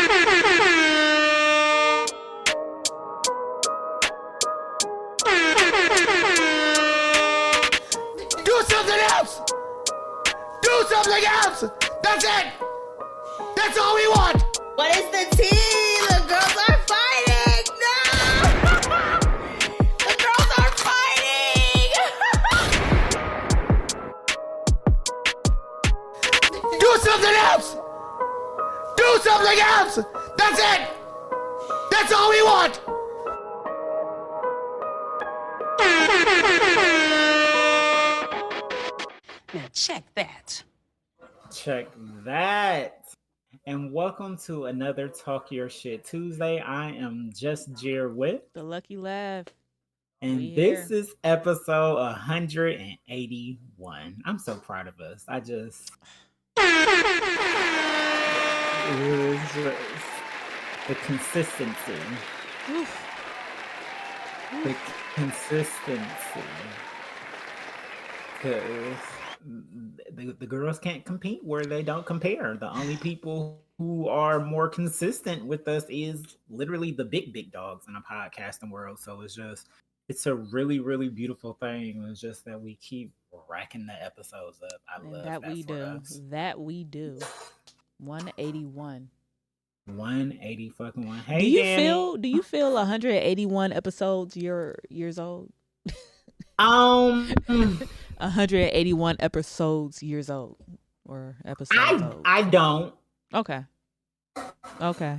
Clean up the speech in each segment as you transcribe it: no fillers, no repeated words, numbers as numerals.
Do something else! Do something else! That's it! That's all we want! What is the tea? The girls are fighting! No! The girls are fighting! Do something else! Do something else! That's it! That's all we want! Now check that. Check that. And welcome to another Talk Your Shit Tuesday. I am just Jer with, The Lucky Laugh. and We this here. is episode 181. I'm so proud of us. It was just the consistency. Oof. The consistency. Because the girls can't compete where they don't compare. The only people who are more consistent with us is literally the big dogs in the podcasting world. So it's a really, really beautiful thing. It's just that we keep racking the episodes up. I And love that that we for do. us. That we do. 181. 180 fucking one. Hey, Do you Danny. feel 181 episodes years old? 181 episodes years old or episodes old. I don't. Okay.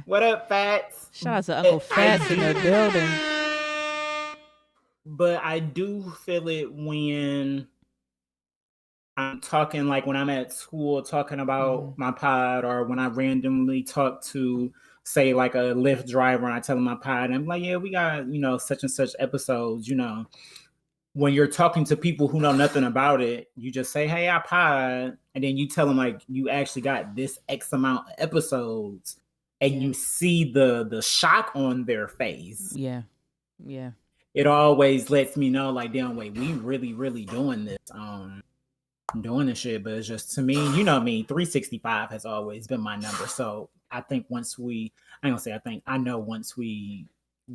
What up, Fats? Shout out to Uncle Fats in the building. But I do feel it when I'm talking, like when I'm at school talking about my pod, or when I randomly talk to, say, like a Lyft driver and I tell him my pod, and I'm like, yeah, we got, such and such episodes, When you're talking to people who know nothing about it, you just say, hey, I pod, and then you tell them, like, you actually got this X amount of episodes, and you see the shock on their face. Yeah. It always lets me know, like, damn, wait, we really, really doing this. Doing this shit. But it's just, to me, you know me, 365 has always been my number. So I think once we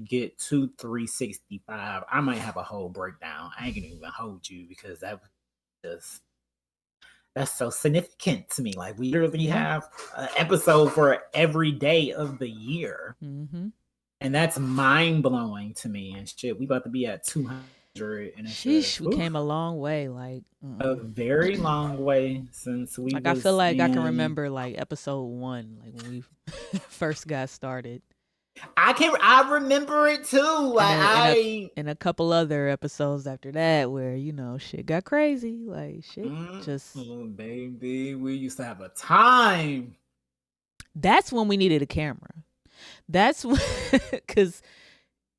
get to 365, I might have a whole breakdown. I ain't gonna even hold you, because that's so significant to me. Like, we literally have an episode for every day of the year. Mm-hmm. And that's mind-blowing to me and shit. We about to be at 200 and Sheesh, we came a long way. Like a very long way since we I feel like I can in- remember like episode 1, like when we first got started. I remember it too. And a couple other episodes after that where, shit got crazy. Like shit just Oh, baby, we used to have a time. That's when we needed a camera. That's because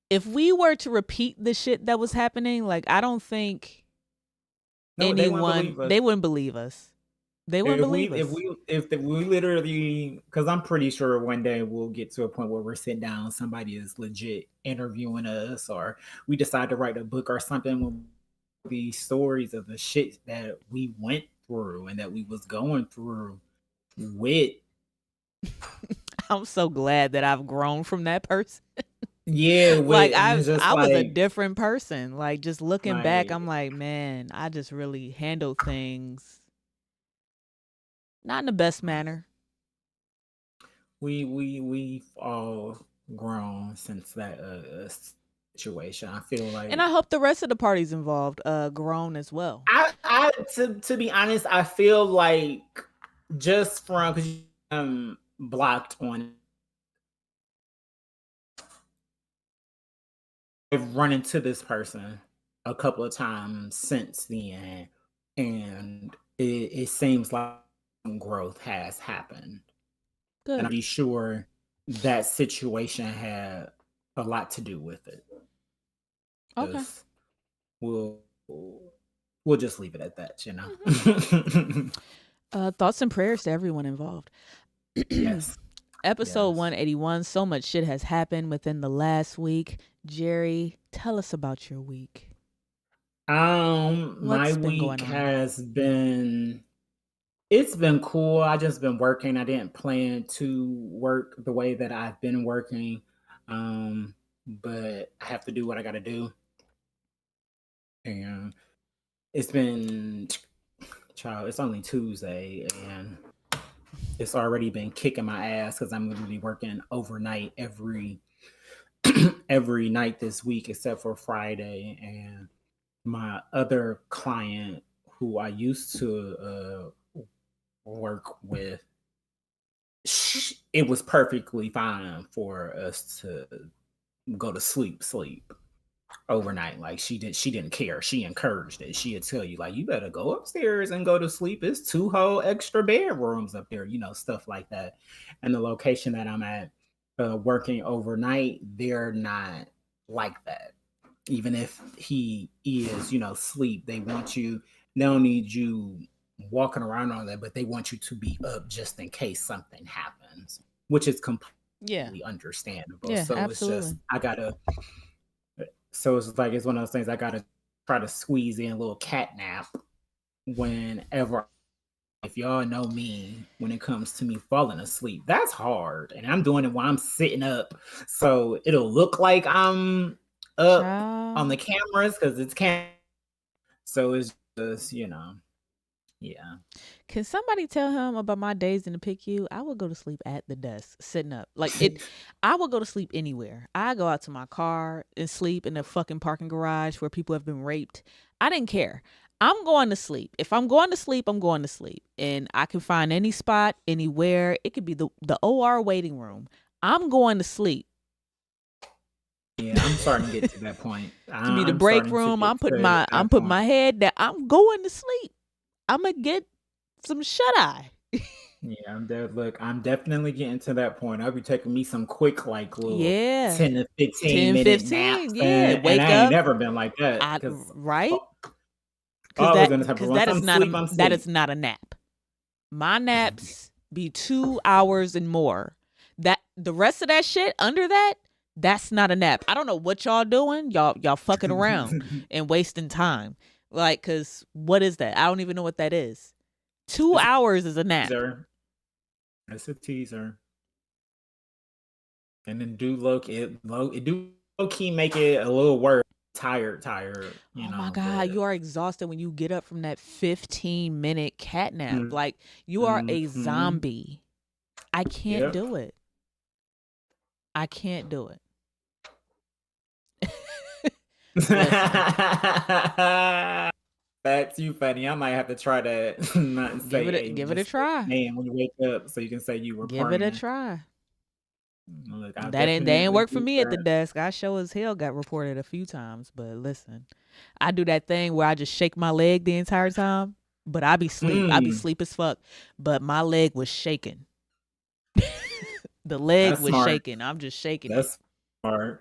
if we were to repeat the shit that was happening, like I don't think anyone they wouldn't believe us. They wouldn't believe us. If we literally, because I'm pretty sure one day we'll get to a point where we're sitting down, somebody is legit interviewing us, or we decide to write a book or something with these stories of the shit that we went through and that we was going through with. I'm so glad that I've grown from that person. Yeah, like I was a different person. Like just looking back, I'm like, man, I just really handled things not in the best manner. We've all grown since that situation. I feel like, and I hope the rest of the parties involved grown as well. I to be honest, I feel like just from because I'm blocked on. I've run into this person a couple of times since then, and it seems like some growth has happened. Good. And I'm sure that situation had a lot to do with it. Okay. We'll just leave it at that, Thoughts and prayers to everyone involved. Yes. Episode 181. So much shit has happened within the last week. Jerry, tell us about your week. My week has been It's been cool. I just been working. I didn't plan to work the way that I've been working. But I have to do what I gotta do. And it's been child, it's only Tuesday and it's already been kicking my ass because I'm gonna be working overnight every every night this week except for Friday. And my other client who I used to work with, it was perfectly fine for us to go to sleep overnight. Like she didn't care. She encouraged it. She'd tell you like, you better go upstairs and go to sleep. It's 2 whole extra bedrooms up there, stuff like that. And the location that I'm at, working overnight, they're not like that. Even if he is, sleep, they don't need you walking around on that, but they want you to be up just in case something happens, which is completely understandable. Yeah, so absolutely. It's like it's one of those things I gotta try to squeeze in a little cat nap whenever. If y'all know me, when it comes to me falling asleep, that's hard, and I'm doing it while I'm sitting up, so it'll look like I'm up on the cameras because it's so it's just yeah. Can somebody tell him about my days in the PICU? I would go to sleep at the desk, sitting up. Like I would go to sleep anywhere. I go out to my car and sleep in the fucking parking garage where people have been raped. I didn't care. I'm going to sleep. If I'm going to sleep, I'm going to sleep. And I can find any spot, anywhere. It could be the OR waiting room. I'm going to sleep. Yeah, I'm starting to get to that point. It could be the break room. I'm putting my head down. I'm going to sleep. I'm gonna get some shut eye. Yeah, I'm definitely getting to that point. I'll be taking me some quick, like little 10 to 15 minute naps. Yeah, wake up. I ain't never been like that. Right? Because that is not a nap. My naps be 2 hours and more. That the rest of that shit under that, that's not a nap. I don't know what y'all doing. Y'all fucking around and wasting time. Like, cause what is that? I don't even know what that is. 2 hours is a nap. It's a teaser. And then do low key make it a little worse. Tired. Oh my God, you are exhausted when you get up from that 15-minute cat nap. Like you are a zombie. I can't do it. I can't do it. That's you funny. I might have to try that. Not say give it a try. And when you wake up, so you can say you were. Give it a try. Look, that ain't work for me at the desk. I sure as hell got reported a few times. But listen, I do that thing where I just shake my leg the entire time. But I be sleep. I be sleep as fuck. But my leg was shaking. The leg was shaking. I'm just shaking. That's smart.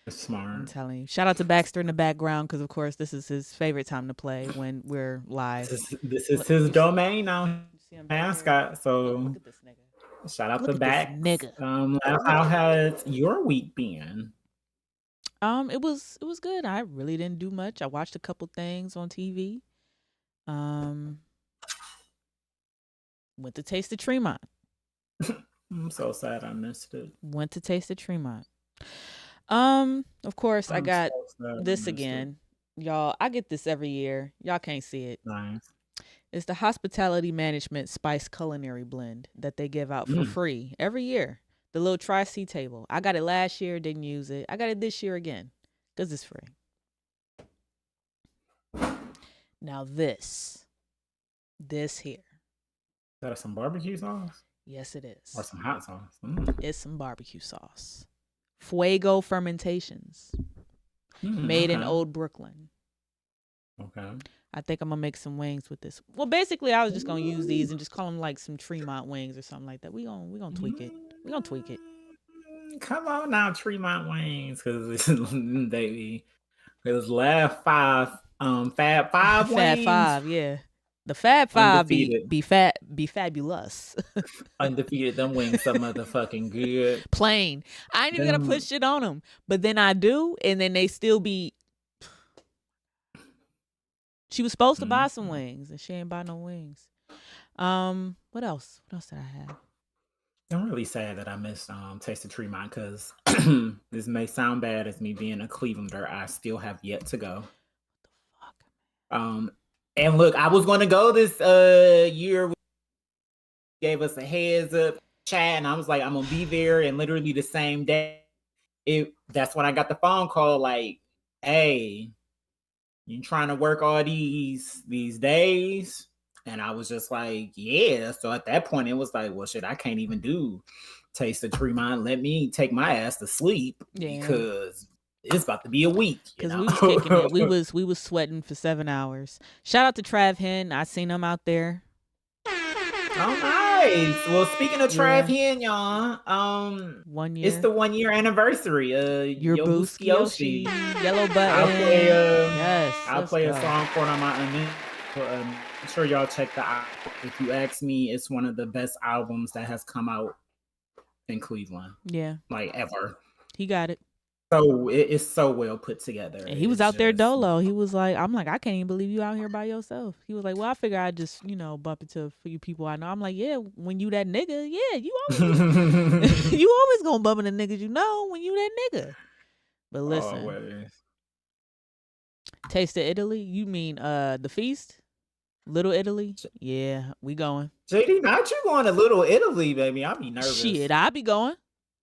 That's smart. I'm telling you. Shout out to Baxter in the background because, of course, this is his favorite time to play when we're live. This is his domain now. Mascot. So look at this nigga. Shout out to Bax. Nigga. How has your week been? It was good. I really didn't do much. I watched a couple things on TV. Went to Taste of Tremont. I'm so sad I missed it. Went to Taste of Tremont. Of course, I got this again. Y'all, I get this every year. Y'all can't see it. Nice. It's the Hospitality Management Spice Culinary Blend that they give out for free every year. The little Tri-C table. I got it last year, didn't use it. I got it this year again because it's free. Now this here. Is that some barbecue sauce? Yes, it is. Or some hot sauce? It's some barbecue sauce. Fuego Fermentations. Made in Old Brooklyn. Okay. I think I'm going to make some wings with this. Well, basically, I was just going to use these and just call them like some Tremont wings or something like that. We gonna tweak it. We're going to tweak it. Come on now, Tremont wings. Because last five, Fab Five wings. Fab Five, yeah. The Fab Five be fabulous. Undefeated, them wings so motherfucking good. Plain. I ain't even gonna put shit on them, but then I do, and then they still be. She was supposed to buy some wings, and she ain't buy no wings. What else? What else did I have? I'm really sad that I missed Taste of Tremont because this may sound bad as me being a Clevelander. I still have yet to go. Fuck. And look, I was going to go this year. Gave us a heads up chat, and I was like, I'm gonna be there. And literally the same day, that's when I got the phone call. Like, hey, you trying to work all these days? And I was just like, yeah. So at that point, it was like, well, shit, I can't even do Taste of Tremont. Let me take my ass to sleep because it's about to be a week. Because we was kicking it. We was sweating for 7 hours. Shout out to Trav Hen. I seen him out there. Oh, nice. Well, speaking of Trav Hen, y'all, 1 year. It's the 1 year anniversary. Your Booski Yoshi, Yellow Button. I'll play a song for it on my I'm sure y'all check the album. If you ask me, it's one of the best albums that has come out in Cleveland. Yeah. Like ever. He got it. So it's so well put together. And he was out there dolo. He was like, I'm like, I can't even believe you out here by yourself. He was like, well, I figure I just, bump into a few people I know. I'm like, yeah, when you that nigga, yeah, you always you always gonna bump into niggas you know when you that nigga. But listen. Taste of Italy? You mean the feast? Little Italy? Yeah, we going. JD, not you going to Little Italy, baby. I'll be nervous. Shit, I be going.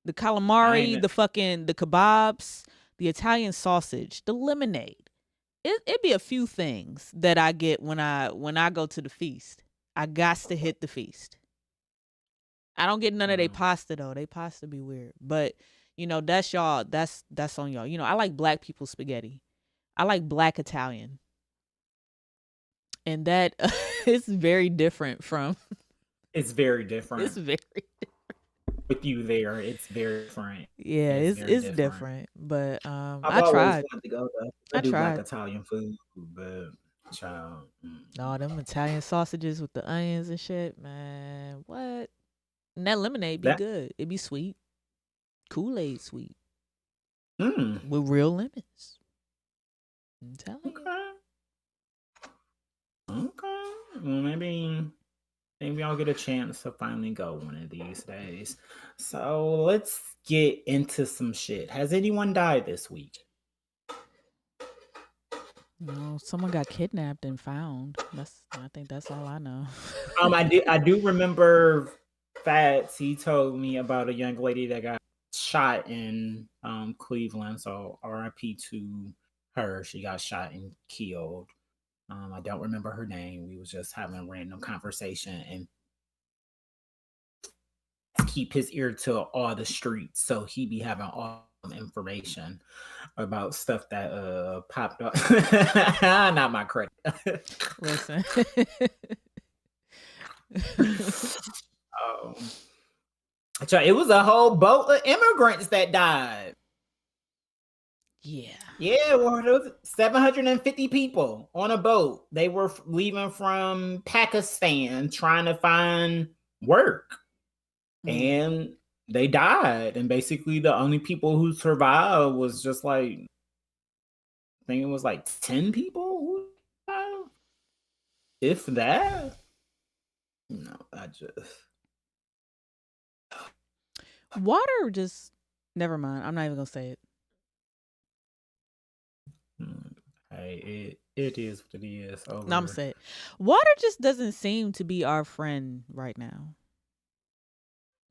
The calamari, the kebabs, the Italian sausage, the lemonade. It be a few things that I get when I go to the feast. I got to hit the feast. I don't get none of they pasta though. They pasta be weird. But that's y'all. That's on y'all. I like black people spaghetti. I like black Italian. And that is very different from. It's very different. It's very different. With you there, it's very different. Yeah, it's different. But I tried. To go, I tried like Italian food, but child. No, them Italian sausages with the onions and shit, man. What? And that lemonade be good. It be sweet. Kool-Aid sweet. With real lemons. I'm telling you. Okay. Well, maybe I'll get a chance to finally go one of these days. So let's get into some shit. Has anyone died this week? No, someone got kidnapped and found. I think that's all I know. I do remember Fats. He told me about a young lady that got shot in Cleveland. So RIP to her. She got shot and killed. I don't remember her name. We was just having a random conversation and keep his ear to all the streets, so he be having all information about stuff that popped up. Not my credit. Listen. It was a whole boat of immigrants that died. Yeah, well, there was 750 people on a boat. They were leaving from Pakistan trying to find work. And they died. And basically the only people who survived was just like, I think it was like 10 people who died. If that. No, I just. Water just, never mind. I'm not even going to say it. Hey, it is what it is. No, I'm going to say it. Water just doesn't seem to be our friend right now.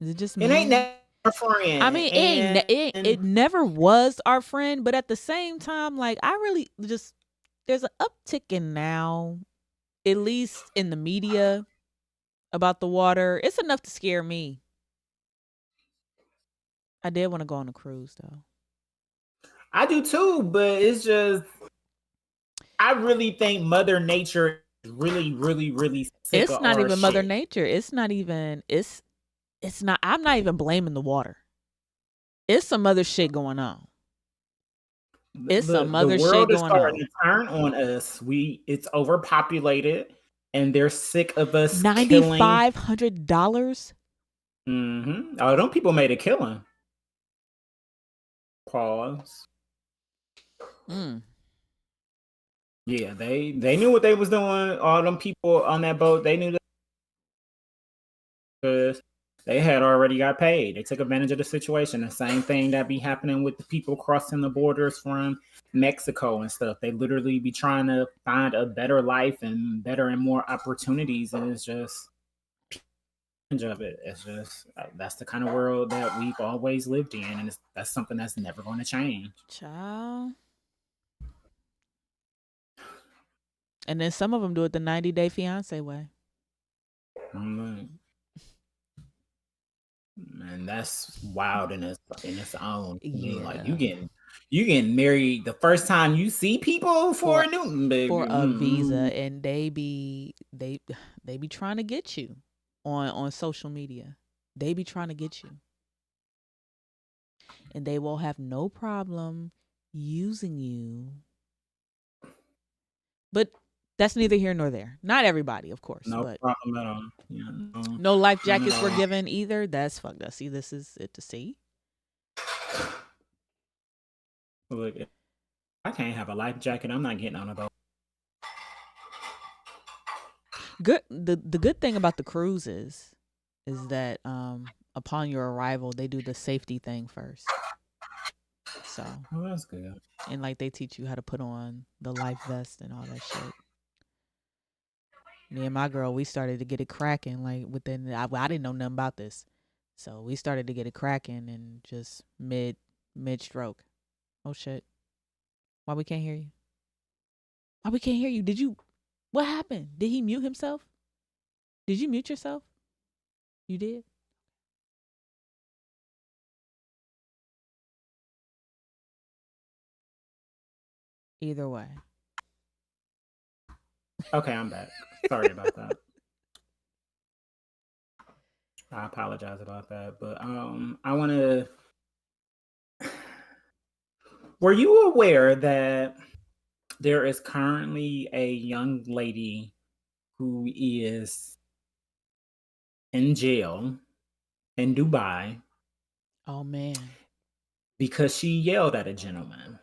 Is it just me? It ain't never our friend. I mean, it never was our friend, but at the same time, like, I really just, there's an uptick in now, at least in the media, about the water. It's enough to scare me. I did want to go on a cruise, though. I do too, but it's just, I really think Mother Nature is really, really, really sick It's of not our even shit. Mother Nature. It's not even, it's not, I'm not even blaming the water. It's some other shit going on. It's some other shit going on. The world is starting to turn on us. It's overpopulated, and they're sick of us $9,500? Oh, them people made a killing. Pause. Yeah, they knew what they was doing. All them people on that boat, they knew that because they had already got paid. They took advantage of the situation. The same thing that be happening with the people crossing the borders from Mexico and stuff. They literally be trying to find a better life and better and more opportunities, and it's just of it. It's just that's the kind of world that we've always lived in, and that's something that's never going to change. Child. And then some of them do it the 90-day fiance way. And that's wild in its own. Yeah. Like you getting married the first time you see people for a Newton, baby. For a visa, and they be trying to get you on social media. They be trying to get you. And they will have no problem using you. But that's neither here nor there. Not everybody, of course. No but problem at all. Yeah, no life jackets were given either. That's fucked up. See, this is it to see. Look, if I can't have a life jacket, I'm not getting on a boat. Good. The good thing about the cruises is that upon your arrival, they do the safety thing first. So, Oh, that's good. and like they teach you how to put on the life vest and all that shit. Me and my girl, we started to get it cracking. Like within, I didn't know nothing about this, so we started to get it cracking and just mid stroke. Oh shit! Why we can't hear you? Why we can't hear you? Did you? What happened? Did he mute himself? Did you mute yourself? You did. Either way. Okay, I'm back. Sorry about that. I apologize about that, but I want to. Were you aware that there is currently a young lady who is in jail in Dubai Oh man. because she yelled at a gentleman?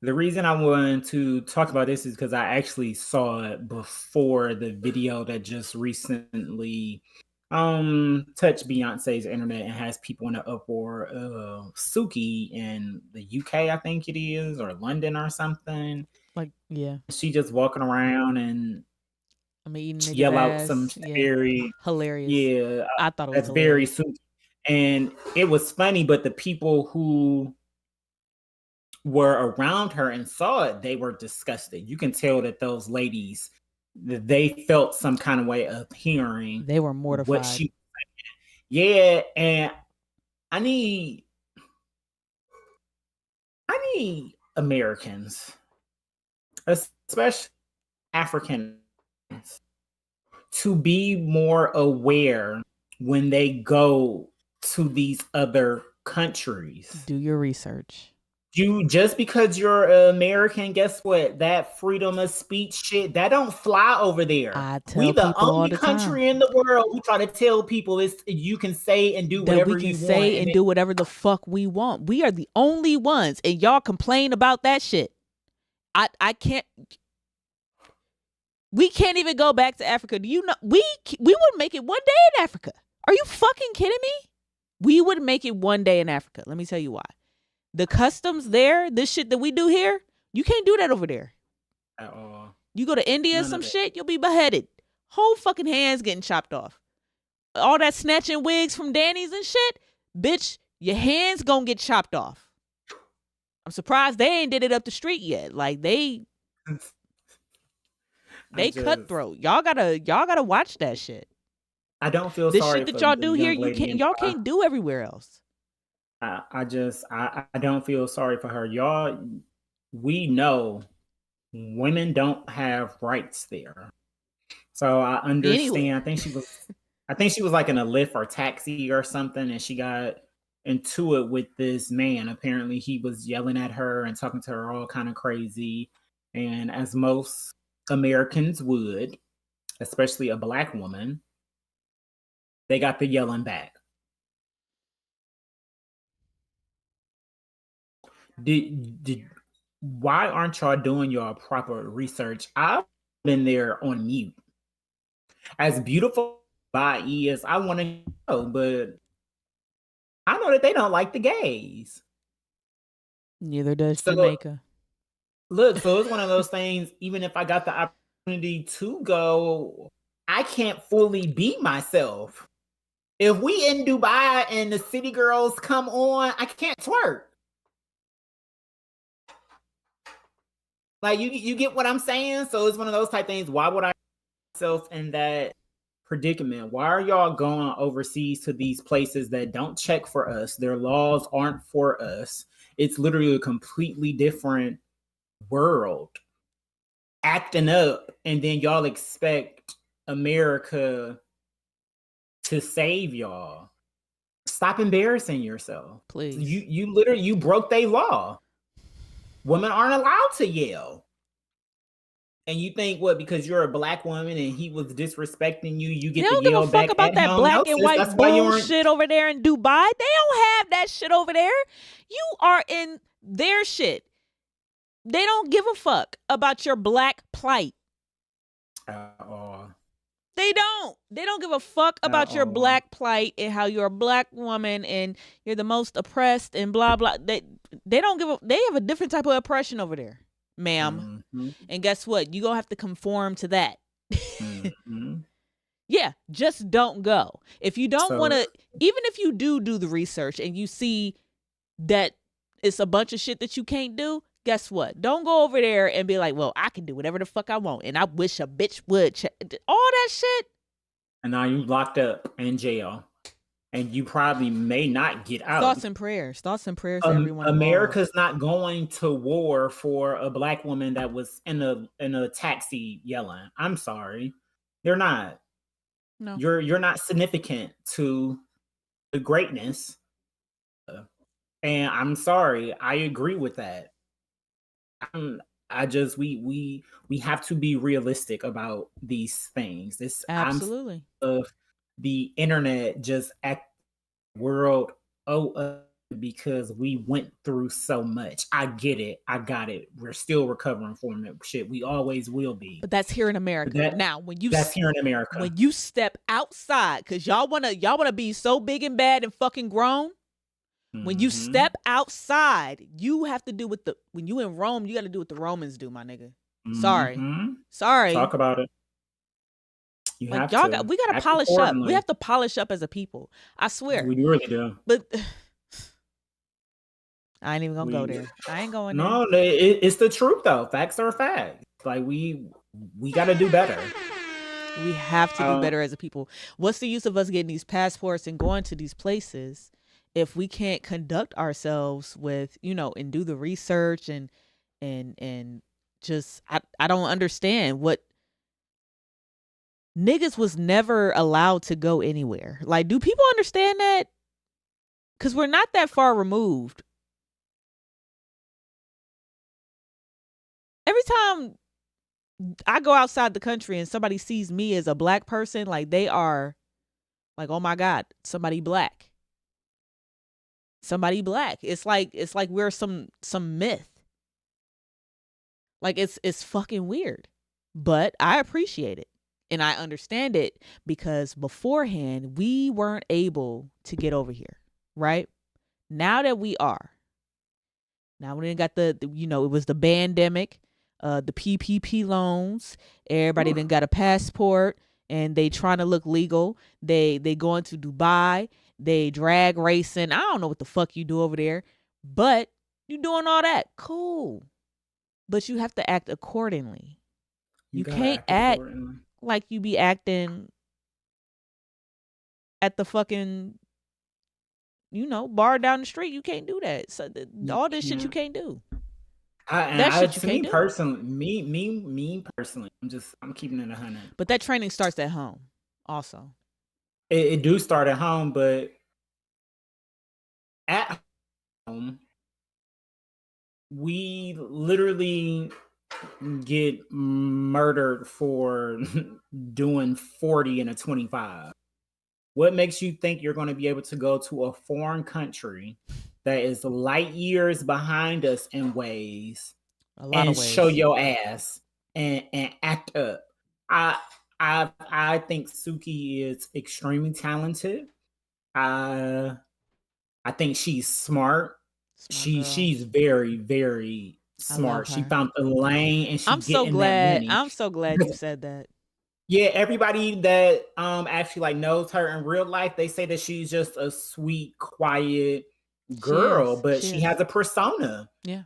The reason I wanted to talk about this is because I actually saw it before the video that just recently touched Beyonce's internet and has people in an uproar. Suki in the UK, I think it is, or London or something. Like, yeah. She just walking around and I mean, eating niggas' yell out ass. some Yeah. very Hilarious. yeah. I thought it was That's very hilarious. Suki, and it was funny. But the people who were around her and saw it, they were disgusted. You can tell that those ladies, that they felt some kind of way of hearing They were what mortified. she. Yeah, and I need Americans, especially Africans, to be more aware when they go to these other countries. Do your research. You just because you're American, guess what? That freedom of speech shit that don't fly over there. I tell We the people all only the time country in the world who try to tell people it's you can say and do that whatever we can you say want. and do whatever the fuck we want. We are the only ones, and y'all complain about that shit. I can't. We can't even go back to Africa. Do you know we would make it one day in Africa? Are you fucking kidding me? We would make it one day in Africa. Let me tell you why. The customs there, this shit that we do here, you can't do that over there. At all. You go to India or None some of it. shit, you'll be beheaded. Whole fucking hands getting chopped off. All that snatching wigs from Danny's and shit, bitch, your hands gonna get chopped off. I'm surprised they ain't did it up the street yet. Like they cutthroat. Y'all gotta watch that shit. I don't feel This sorry shit that for y'all the do young here, you lady can't in y'all Dubai. can't do everywhere else. I don't feel sorry for her. Y'all, we know women don't have rights there. So I understand. Anyway. I think she was like in a Lyft or taxi or something, and she got into it with this man. Apparently he was yelling at her and talking to her all kind of crazy. And as most Americans would, especially a black woman, they got the yelling back. Why aren't y'all doing your proper research? I've been there on mute. As beautiful Dubai is. I want to go, but I know that they don't like the gays. Neither does So Jamaica. look, so it's one of those things. Even if I got the opportunity to go, I can't fully be myself. If we in Dubai and the city girls come on, I can't twerk. Like you get what I'm saying? So it's one of those type things. Why would I put myself in that predicament? Why are y'all going overseas to these places that don't check for us? Their laws aren't for us. It's literally a completely different world acting up, and then y'all expect America to save y'all. Stop embarrassing yourself. Please. You literally you broke their law. Women aren't allowed to yell. And you think what, because you're a black woman and he was disrespecting you, you get They don't to give yell a fuck back about at that him? black No, and sis, white that's why you weren't. bullshit over there in Dubai. They don't have that shit over there. You are in their shit. They don't give a fuck about your black plight. They don't. They don't give a fuck about your black plight and how you're a black woman and you're the most oppressed and blah blah. They don't give a. They have a different type of oppression over there, ma'am. Mm-hmm. And guess what? You gonna have to conform to that. Mm-hmm. Yeah, just don't go. If you don't So- want to, even if you do the research and you see that it's a bunch of shit that you can't do, guess what? Don't go over there and be like, well, I can do whatever the fuck I want. And I wish a bitch would. All that shit. And now you locked up in jail. And you probably may not get out. Thoughts and prayers. Thoughts and prayers to everyone involved. America's not going to war for a black woman that was in a taxi yelling. I'm sorry. They're not. No. You're not significant to the greatness. And I'm sorry. I agree with that. We have to be realistic about these things. This Absolutely. of the internet just act world because we went through so much. I get it. I got it. We're still recovering from it. Shit, we always will be. But that's here in America. Now, That's here in America. When you step outside, because y'all wanna be so big and bad and fucking grown. When you step outside, you have to do when you in Rome, you got to do what the Romans do, my nigga. Sorry. Sorry. Talk about it. We We got to polish up. We have to polish up as a people. I swear. We really do. But I ain't even gonna go there. I ain't going there. No, it's the truth though. Facts are facts. Like we got to do better. We have to do better as a people. What's the use of us getting these passports and going to these places if we can't conduct ourselves with, and do the research and just I don't understand what niggas was never allowed to go anywhere. Like, do people understand that? Because we're not that far removed. Every time I go outside the country and somebody sees me as a black person, like they are like, oh my God, somebody black. Somebody black. It's like we're some myth. Like it's fucking weird. But I appreciate it. And I understand it because beforehand we weren't able to get over here, right? Now that we are. Now we didn't got it was the pandemic, the PPP loans. Everybody done got a passport and they trying to look legal. They going to Dubai. They drag racing. I don't know what the fuck you do over there, but you doing all that. Cool. But you have to act accordingly. You can't act like you be acting at the fucking, bar down the street. You can't do that. So all this shit you can't do. Me personally, I'm keeping it 100. But that training starts at home also. It do start at home, but at home, we literally get murdered for doing 40 and a 25. What makes you think you're going to be able to go to a foreign country that is light years behind us in ways and show your ass and act up? I think Suki is extremely talented. I think she's smart. She's very, very smart. She found the lane and she I'm so getting glad. that money. I'm so glad you said that. Yeah, everybody that actually like knows her in real life, they say that she's just a sweet, quiet girl, but she has a persona. Yeah.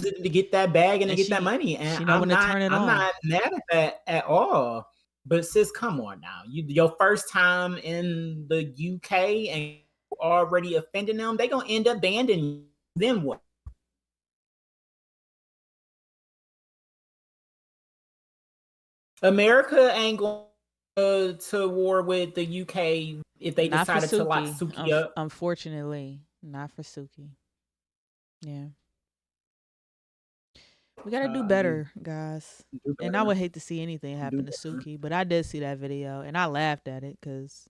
To get that bag and to get that money. And I'm not mad at that at all. But sis, come on now. Your first time in the UK and already offending them, they gonna end up banning you. Then what? America ain't going to war with the UK if they decided to lock Suki up. Unfortunately, not for Suki. Yeah. We gotta do better, guys. Do better. And I would hate to see anything happen to Suki, but I did see that video and I laughed at it because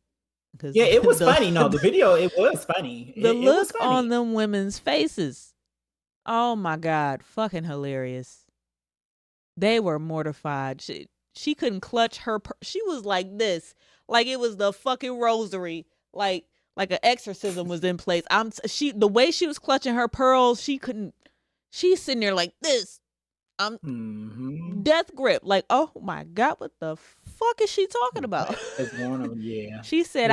yeah, it was funny. No, the video, it was funny. The look on them women's faces. Oh my God, fucking hilarious. They were mortified. She couldn't clutch her. She was like this, like it was the fucking rosary, like an exorcism was in place. The way she was clutching her pearls, she couldn't. She's sitting there like this. Death grip. Like, oh my God, what the fuck is she talking about? It's one of them, yeah. She said,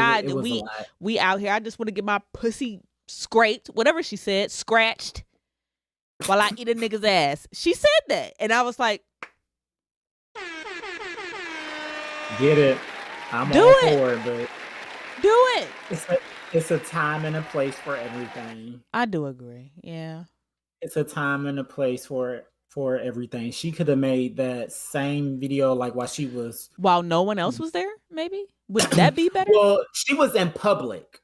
we out here. I just want to get my pussy scraped, whatever she said, scratched, while I eat a nigga's ass. She said that, and I was like, get it. I'm all for it, but do it. It's a time and a place for everything. I do agree. Yeah. It's a time and a place for everything. She could have made that same video like while no one else was there, maybe? Would that be better? Well, she was in public.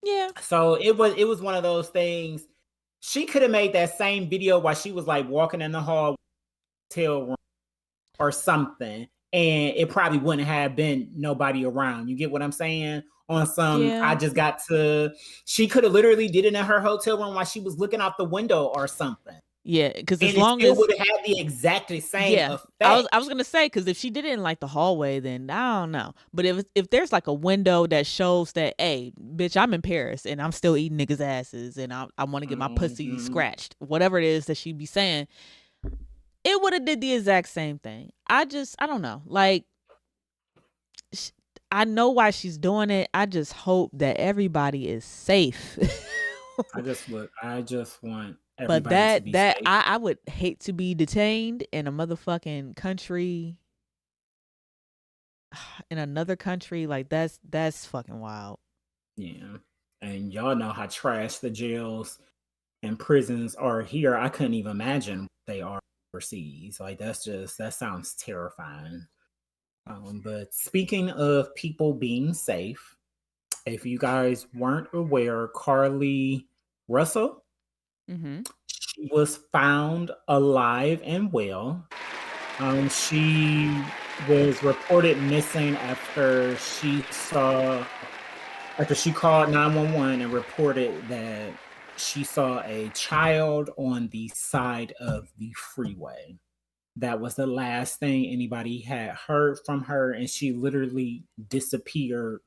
Yeah. So it was one of those things. She could have made that same video while she was like walking in the hall hotel room or something, and it probably wouldn't have been nobody around. You get what I'm saying? On some, she could have literally did it in her hotel room while she was looking out the window or something. Yeah, because as long as would have had the exact same effect. I was gonna say, because if she did it in like the hallway, then I don't know. But if there's like a window that shows that, hey, bitch, I'm in Paris and I'm still eating niggas' asses and I want to get my pussy scratched, whatever it is that she'd be saying, it would have did the exact same thing. I don't know. Like, I know why she's doing it. I just hope that everybody is safe. I just want everybody but to be safe. I would hate to be detained in a motherfucking country, in another country. Like that's fucking wild. Yeah, and y'all know how trash the jails and prisons are here. I couldn't even imagine what they are overseas. Like that sounds terrifying. But speaking of people being safe, if you guys weren't aware, Carlee Russell, she was found alive and well. She was reported missing after she called 911 and reported that she saw a child on the side of the freeway. That was the last thing anybody had heard from her, and she literally disappeared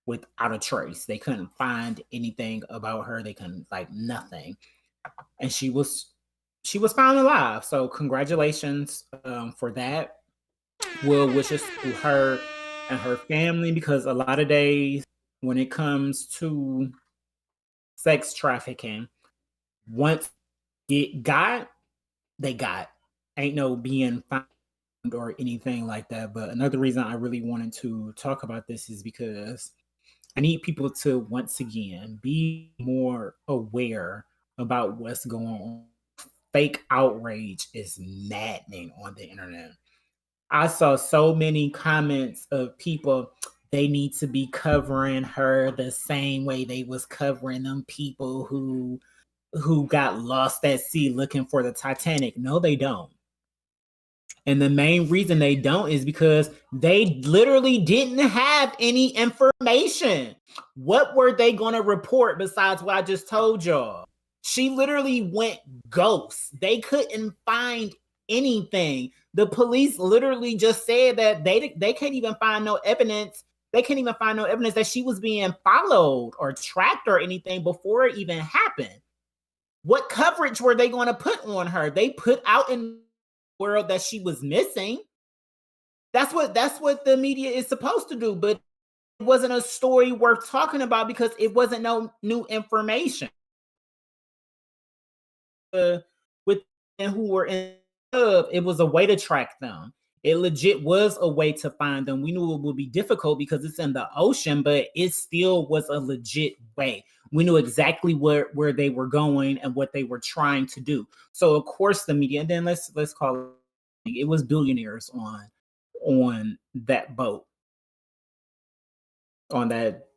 without a trace. They couldn't find anything about her. They couldn't, like, nothing. And she was found alive. So congratulations for that. Well wishes to her and her family, because a lot of days when it comes to sex trafficking, once it got, they got. Ain't no being found or anything like that. But another reason I really wanted to talk about this is because I need people to, once again, be more aware about what's going on. Fake outrage is maddening on the internet. I saw so many comments of people, they need to be covering her the same way they was covering them people who got lost at sea looking for the Titanic. No, they don't. And the main reason they don't is because they literally didn't have any information. What were they going to report besides what I just told y'all? She literally went ghost. They couldn't find anything. The police literally just said that they can't even find no evidence. They can't even find no evidence that she was being followed or tracked or anything before it even happened. What coverage were they going to put on her? They put out in the world that she was missing. That's what the media is supposed to do, but it wasn't a story worth talking about because it wasn't no new information. With who were in love, it was a way to track them. It legit was a way to find them. We knew it would be difficult because it's in the ocean, but it still was a legit way. We knew exactly where they were going and what they were trying to do. So of course the media, and then let's call it was billionaires on that boat, on that,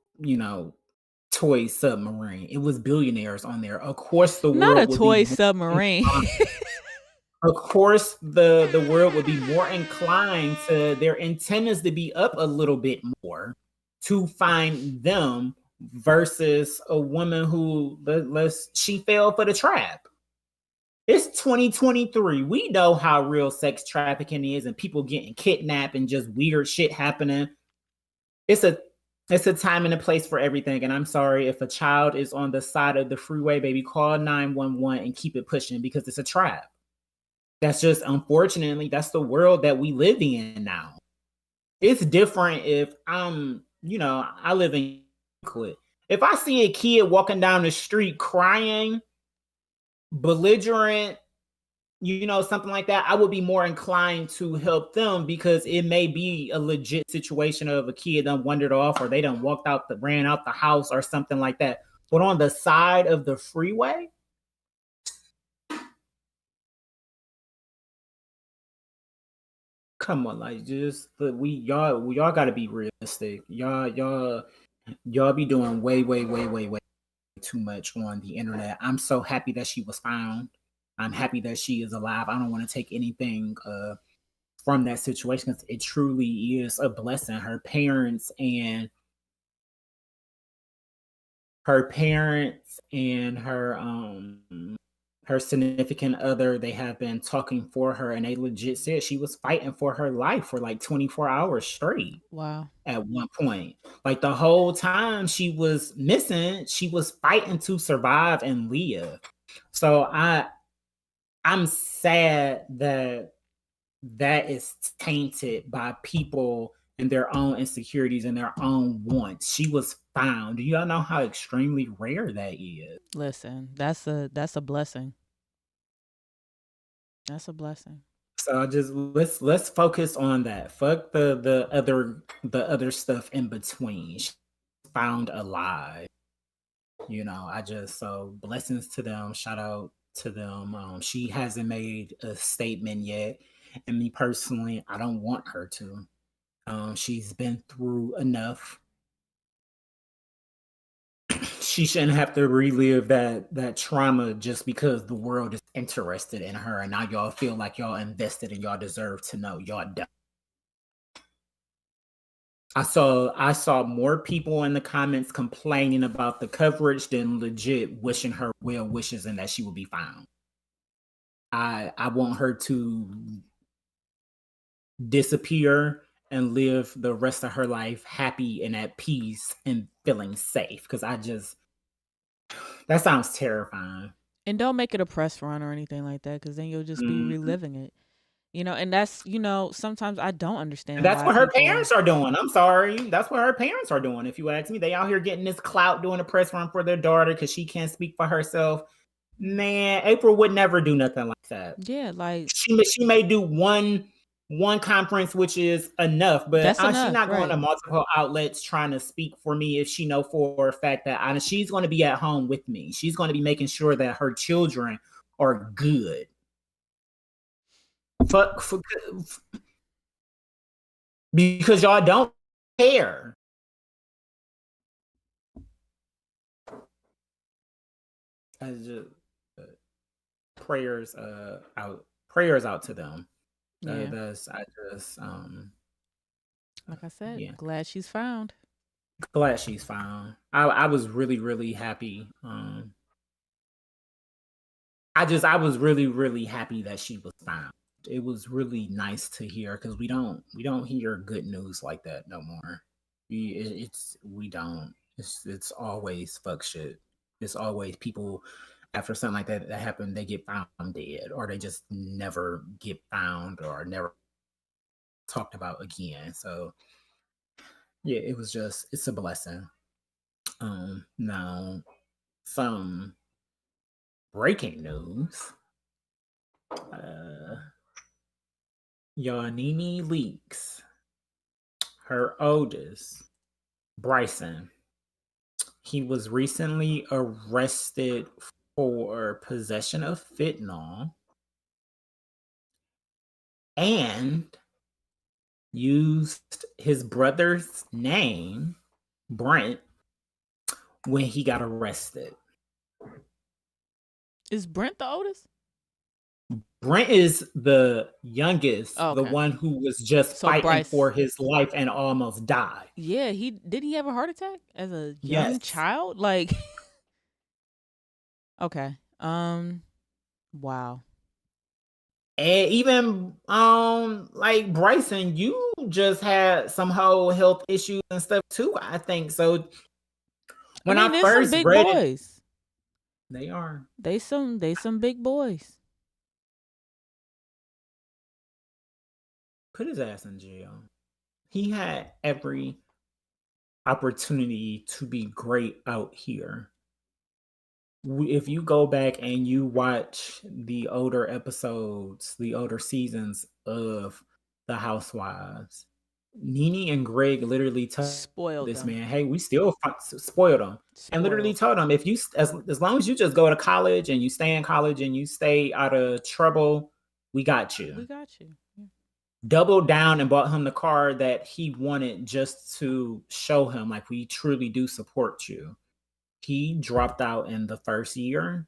toy submarine. It was billionaires on there. Of course the Not world a would toy be submarine. of course the world would be more inclined to their antennas to be up a little bit more to find them versus a woman who she fell for the trap. It's 2023. We know how real sex trafficking is and people getting kidnapped and just weird shit happening. It's a time and a place for everything. And I'm sorry if a child is on the side of the freeway, baby, call 911 and keep it pushing because it's a trap. That's just, unfortunately, that's the world that we live in now. It's different if I live in Euclid. If I see a kid walking down the street crying, belligerent, something like that, I would be more inclined to help them because it may be a legit situation of a kid done wandered off or they done ran out the house or something like that. But on the side of the freeway, come on, like y'all got to be realistic. Y'all be doing way too much on the internet. I'm so happy that she was found. I'm happy that she is alive. I don't want to take anything from that situation because it truly is a blessing. Her parents and her significant other, they have been talking for her and they legit said she was fighting for her life for like 24 hours straight. Wow. At one point, like the whole time she was missing, she was fighting to survive and live. So I'm sad that is tainted by people and their own insecurities and their own wants. She was found. Do y'all know how extremely rare that is? Listen, that's a blessing. That's a blessing. So just let's focus on that. Fuck the other stuff in between. She found alive. So blessings to them. Shout out to them. She hasn't made a statement yet, and me personally, I don't want her to. She's been through enough. She shouldn't have to relive that trauma just because the world is interested in her, and now y'all feel like y'all invested and y'all deserve to know. Y'all don't. I saw more people in the comments complaining about the coverage than legit wishing her well wishes and that she will be found. I want her to disappear and live the rest of her life happy and at peace and feeling safe. Because that sounds terrifying. And don't make it a press run or anything like that, because then you'll just be reliving it. And that's, sometimes I don't understand. That's what her parents are doing. I'm sorry. That's what her parents are doing. If you ask me, they out here getting this clout doing a press run for their daughter because she can't speak for herself. Man, April would never do nothing like that. Yeah, like she may do one conference, which is enough, but she's not going to multiple outlets trying to speak for me if she know for a fact that she's going to be at home with me. She's going to be making sure that her children are good. Because y'all don't care. Prayers out to them. Yeah. Like I said, glad she's found. Glad she's found. I was really, really happy. I was really, really happy that she was found. it was really nice to hear because we don't hear good news like that no more. We don't. It's always fuck shit. It's always people after something like that happened, they get found dead, or they just never get found or never talked about again. So yeah, it's a blessing. Now some breaking news. Nene Leakes, her oldest, Bryson, he was recently arrested for possession of fentanyl and used his brother's name, Brent, when he got arrested. Is Brent the oldest? Brent is the youngest, Oh, the okay. one who was just So fighting Bryce- for his life and almost died. Yeah, did he have a heart attack as a young Yes. child? Like, okay. Wow. And even like Bryson, you just had some whole health issues and stuff too, I think. So when I there's first some big read it, boys. they are. They some big boys. Put his ass in jail. He had every opportunity to be great out here. If you go back and you watch the older episodes, the older seasons of The Housewives, Nene and Greg literally told Spoiled this them. man, "Hey, we still spoiled him," and literally Spoiled. told him, "If you as long as you just go to college and you stay in college and you stay out of trouble, we got you." We got you. Yeah. Doubled down and bought him the car that he wanted just to show him, like, we truly do support you. He dropped out in the first year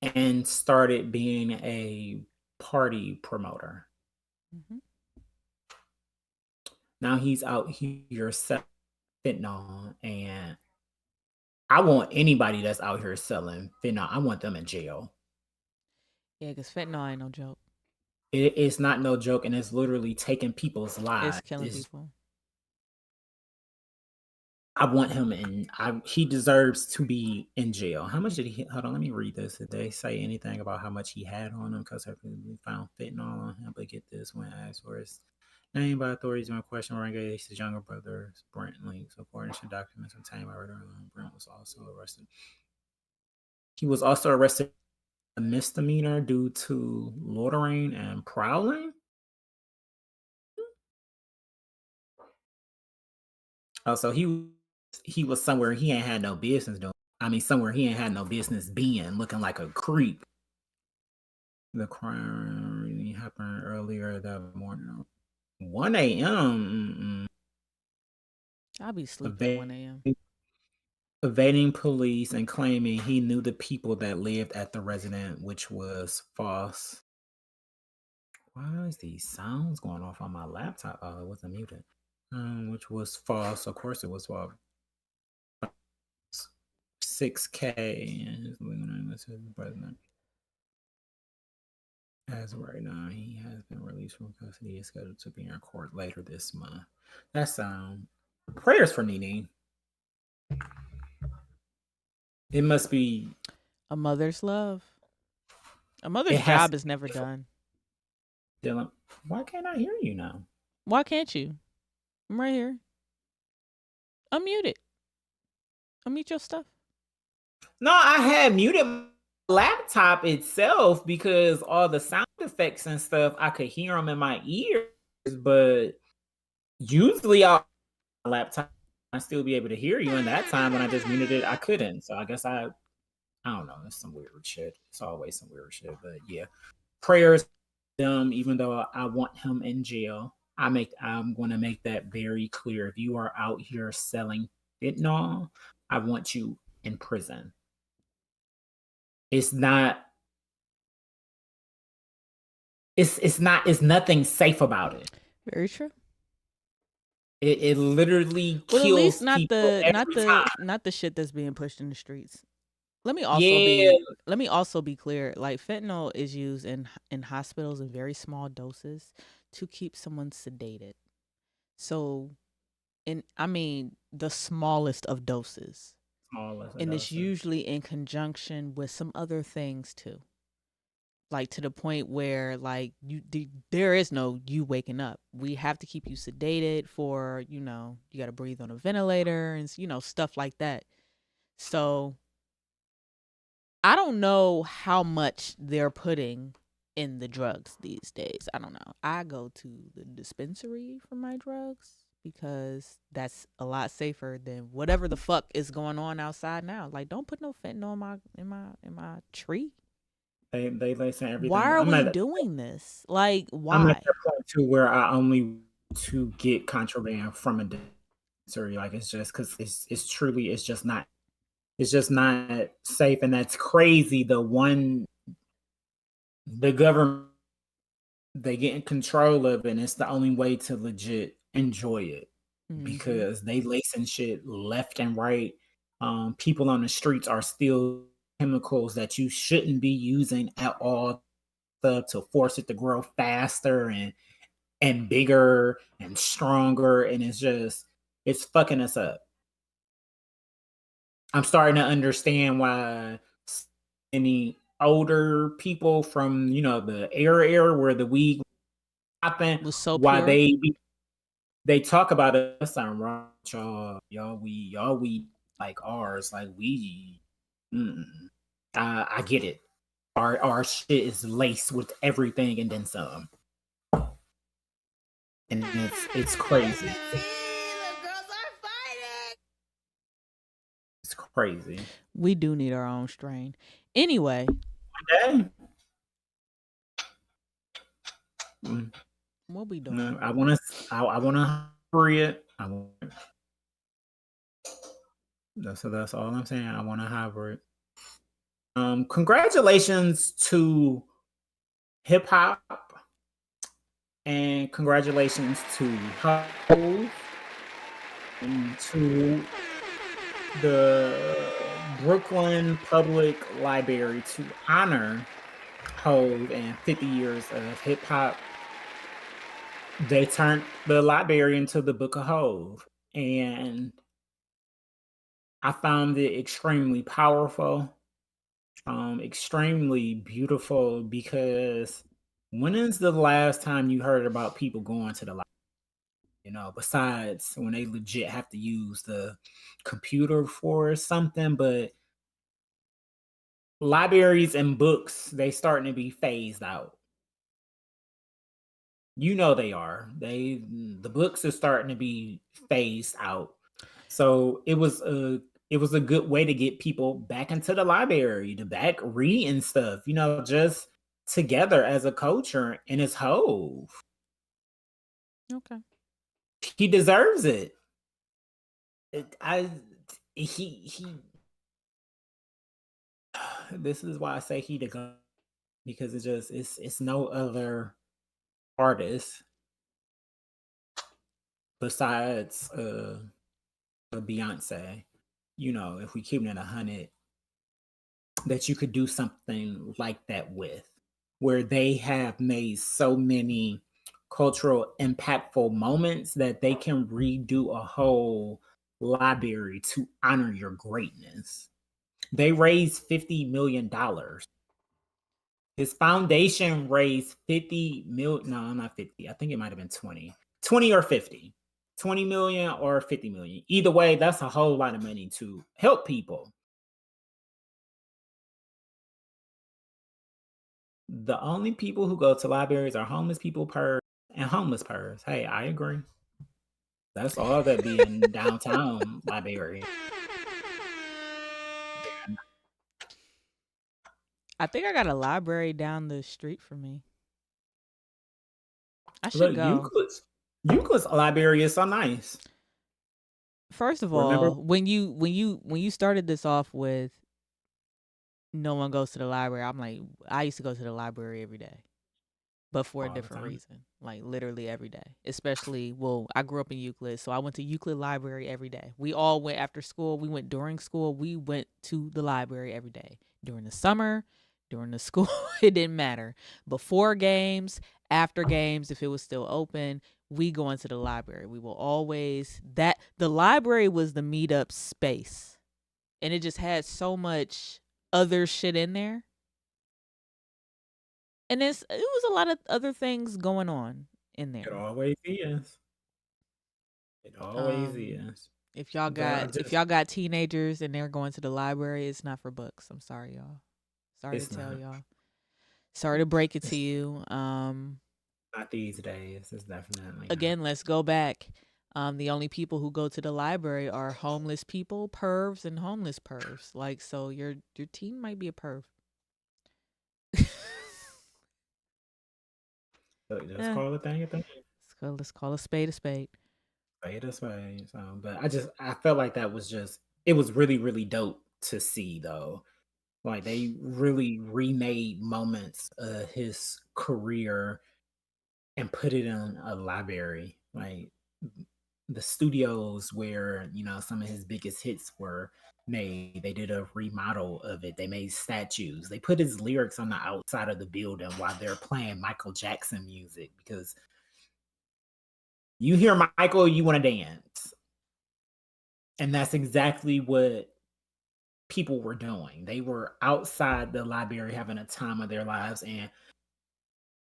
and started being a party promoter. Mm-hmm. Now he's out here selling fentanyl, and I want anybody that's out here selling fentanyl, I want them in jail. Yeah, because fentanyl ain't no joke. It's not no joke, and it's literally taking people's lives. It's killing people. I want him in. He deserves to be in jail. How much did he? Hold on, let me read this. Did they say anything about how much he had on him? Because we found fentanyl on him. But get this: when asked for his name by authorities when question were engaged, his younger brother Brent Leakes, according to documents obtained by Radar, Brent was also arrested. He was also arrested a misdemeanor due to loitering and prowling. Also, he was somewhere he ain't had no business doing. I mean, somewhere he ain't had no business being, looking like a creep. The crime really happened earlier that morning, 1 a.m. I'll be sleeping at 1 a.m. Evading police and claiming he knew the people that lived at the residence, which was false. Why is these sounds going off on my laptop? Oh, it wasn't muted. Which was false. Of course, it was false. 6K. As of right now, he has been released from custody. He is scheduled to be in court later this month. That's prayers for Nene. It must be a mother's love. A mother's job is never done. Dylan, why can't I hear you now? Why can't you? I'm right here. Unmute it. Unmute your stuff. No, I had muted my laptop itself because all the sound effects and stuff, I could hear them in my ears, but usually on my laptop, I still be able to hear you. And that time when I just muted it, I couldn't. So I guess I don't know. It's some weird shit. It's always some weird shit. But yeah, prayers to him, even though I want him in jail. I'm going to make that very clear. If you are out here selling fentanyl, I want you in prison. It's nothing safe about it. Very true. It literally kills at least not people every time. not the shit that's being pushed in the streets. Let me also Yeah, be clear. Like fentanyl is used in hospitals in very small doses to keep someone sedated. So, I mean the smallest of doses, smallest of and it's doses. usually in conjunction with some other things too. Like to the point where like there is no you waking up. We have to keep you sedated for you got to breathe on a ventilator and stuff like that. So I don't know how much they're putting in the drugs these days. I don't know. I go to the dispensary for my drugs because that's a lot safer than whatever the fuck is going on outside now. Like, don't put no fentanyl in my tree. They listen Why everything. are we doing this? Like, I'm at why? that point too where I only to get contraband from a dispensary. Like it's just because it's truly it's just not safe, and that's crazy. The government, they get in control of it, and it's the only way to legit enjoy it Mm-hmm. because they lacing shit left and right. People on the streets are still chemicals that you shouldn't be using at all stuff to force it to grow faster and bigger and stronger, and it's fucking us up. I'm starting to understand why any older people from the era where the weed happened, Was so why pure. they talk about us on wrong, y'all we like ours, like we mm, I get it. Our shit is laced with everything and then some. And it's crazy. The girls are fighting. It's crazy. We do need our own strain. Anyway, Okay. Mm, what we doing? no, I wanna hurry it. That's all I'm saying. I want to hybrid. Congratulations to hip hop and congratulations to Hove and to the Brooklyn Public Library to honor Hove and 50 years of hip hop. They turned the library into the Book of Hove, and I found it extremely powerful, extremely beautiful. Because when is the last time you heard about people going to the library? Besides when they legit have to use the computer for something, but libraries and books, they starting to be phased out. They are. The books are starting to be phased out. So it was a good way to get people back into the library, to back reading stuff, just together as a culture, and it's Hove. Okay. He deserves it. I he this is why I say he the god, because it's no other artist besides Beyonce. If we keep it 100, that you could do something like that with, where they have made so many cultural impactful moments that they can redo a whole library to honor your greatness. They raised $50 million. His foundation raised 50 mil. No, not 50. I think it might have been 20 or 50, 20 million or 50 million. Either way, that's a whole lot of money to help people. The only people who go to libraries are homeless people and homeless purrs. Hey, I agree. That's all that be in downtown library. I think I got a library down the street from me. I should Look, go. Euclid's library is so nice. First of Remember? all, when you started this off with no one goes to the library, I'm like, I used to go to the library every day. but for a all the different time. reason. Like literally every day. Especially, well, I grew up in Euclid, so I went to Euclid Library every day. We all went after school. We went during school. We went to the library every day. During the summer, during the school, it didn't matter. Before games, after games, if it was still open, we go into the library. We will always the library was the meetup space. And it just had so much other shit in there. And it was a lot of other things going on in It there. always is. It always is. If y'all But I got just got teenagers and they're going to the library, it's not for books. I'm sorry, y'all. Sorry to it's tell not. y'all. Sorry to break it to It's you. not these days. It's definitely not. Again, let's go back. The only people who go to the library are homeless people, pervs, and homeless pervs. Like, so your teen might be a perv. So just Eh, call it thing a thing. let's call a spade a spade. Say this way. So, but I felt like that was just it was really, really dope to see though. Like they really remade moments of his career and put it in a library. Like the studios where, some of his biggest hits were made, they did a remodel of it. They made statues. They put his lyrics on the outside of the building while they're playing Michael Jackson music because you hear Michael, you want to dance. And that's exactly what people were doing. They were outside the library having a time of their lives. And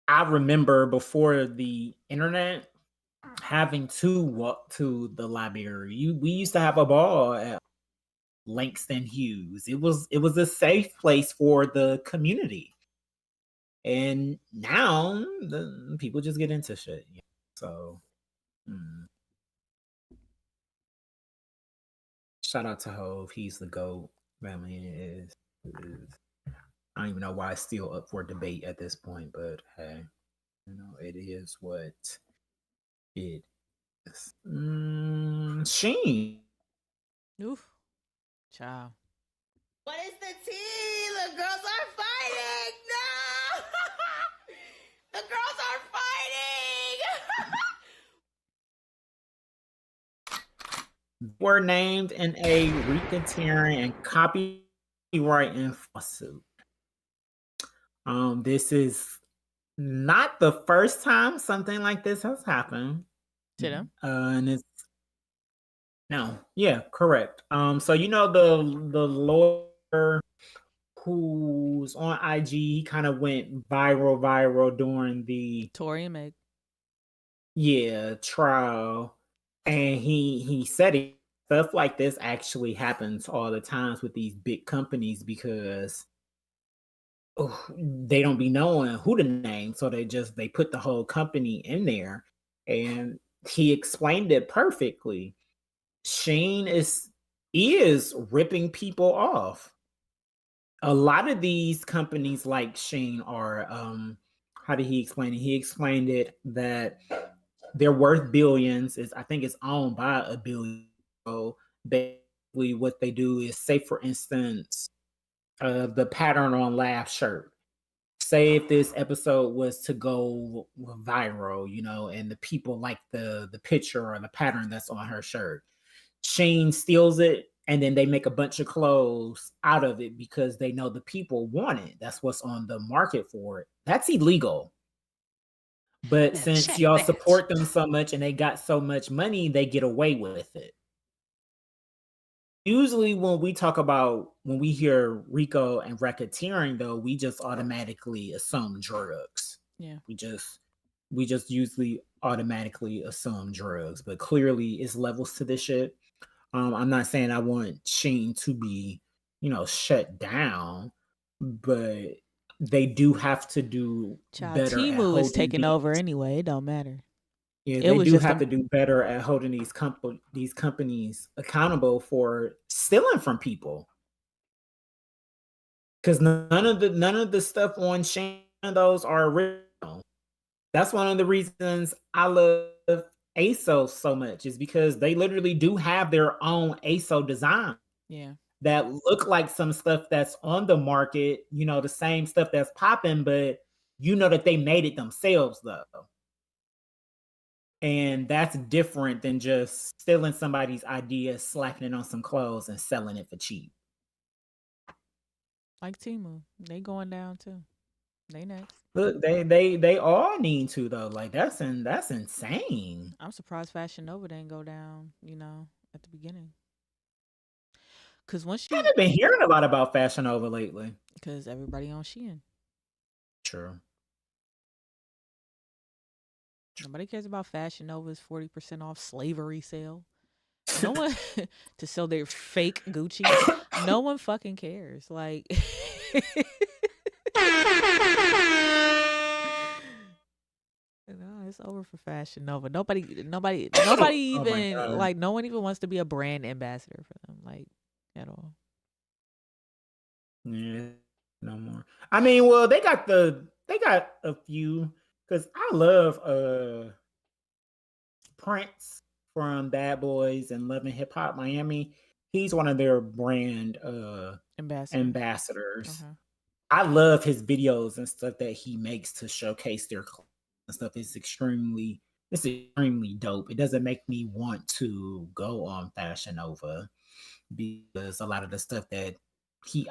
I remember before the internet having to walk to the library. We used to have a ball at Langston Hughes. It was a safe place for the community. And now the people just get into shit. So shout out to Hove. He's the GOAT. I mean, it is. I don't even know why it's still up for debate at this point, but hey, it is what it is. Sheen. Oof. Child. What is the tea? The girls are fighting. No! The girls are fighting. Were named in a racketeering and copyright lawsuit. This is not the first time something like this has happened. To them? And it's correct. So the lawyer who's on IG, he kind of went viral during the Tory and Meg. trial, and he said it. Stuff like this actually happens all the times with these big companies because they don't be knowing who to name, so they put the whole company in there, and he explained it perfectly. Sheen is ripping people off. A lot of these companies like Sheen are how did he explain it? He explained it that they're worth billions. I think it's owned by a billion. So basically what they do is, say for instance, the pattern on Laugh shirt. Say if this episode was to go viral, and the people like the picture or the pattern that's on her shirt. Sheen steals it, and then they make a bunch of clothes out of it because they know the people want it. That's what's on the market for it. That's illegal. But Now since check y'all that. support them so much and they got so much money, they get away with it. Usually when we hear RICO and racketeering, though, we just automatically assume drugs. Yeah. We just usually automatically assume drugs, but clearly it's levels to this shit. I'm not saying I want Sheen to be, shut down, but they do have to do Child, better at Timu is holding taking over anyway. It don't matter. Yeah, It they was do just have to do better at holding these companies accountable for stealing from people. Because none of the stuff on Shane, those are original. That's one of the reasons I love ASOS so much, is because they literally do have their own ASO design Yeah. that look like some stuff that's on the market, the same stuff that's popping, but You know that they made it themselves though. And that's different than just stealing somebody's idea, slapping it on some clothes, and selling it for cheap. Like Temu, they going down too. They next. Look, they all need to though. Like that's insane. I'm surprised Fashion Nova didn't go down, at the beginning. Cause once I you, haven't been hearing a lot about Fashion Nova lately. cause everybody on Shein. True. Nobody cares about Fashion Nova's 40% off slavery sale. No one to sell their fake Gucci. No one fucking cares. Like no, it's over for Fashion Nova. Nobody Oh even God. like no one even wants to be a brand ambassador for them, like at all. Yeah, no more. I mean, well, they got a few because I love Prince from Bad Boys and Love and Hip Hop Miami. He's one of their brand ambassadors. Uh-huh. I love his videos and stuff that he makes to showcase their and stuff. It's extremely dope. It doesn't make me want to go on Fashion Nova because a lot of the stuff that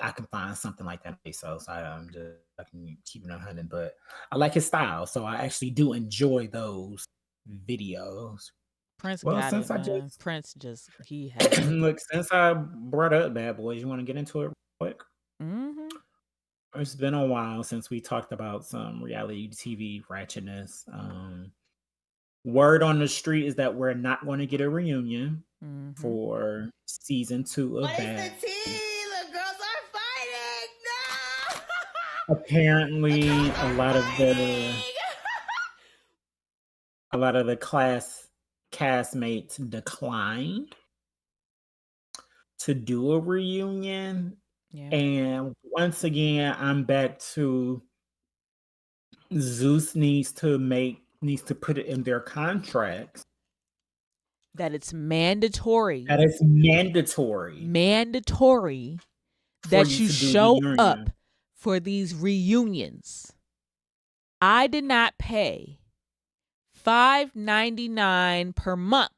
I can find something like that. So I'm just keeping it 100, but I like his style, so I actually do enjoy those videos. Prince Well, got since it, I man. just Prince just he has it. look, since I brought up Bad Boys, you want to get into it real quick? Mm-hmm. It's been a while since we talked about some reality TV ratchetness. Word on the street is that we're not going to get a reunion for season 2 of What is Bad. the tea? The girls are fighting. No. Apparently, The a girls lot are of the castmates declined to do a reunion. Yeah. And once again, I'm back to Zeus needs to put it in their contracts That it's mandatory. that it's mandatory that you you to do show the up reunion. for these reunions. I did not pay $5.99 per month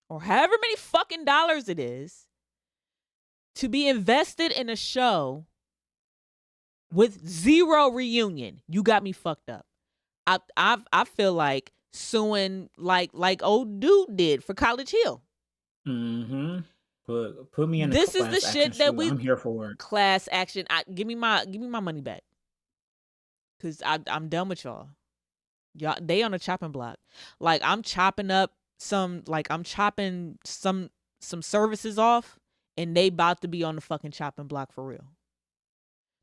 or however many fucking dollars it is to be invested in a show with zero reunion. You got me fucked up. I feel like suing like old dude did for College Hill. Mm-hmm. Put me in. This a is the class shit action that suit. I'm here for it. Class action. Give me my money back. Cause I'm done with y'all. Y'all, they on a chopping block. Like I'm chopping some services off, and they about to be on the fucking chopping block for real.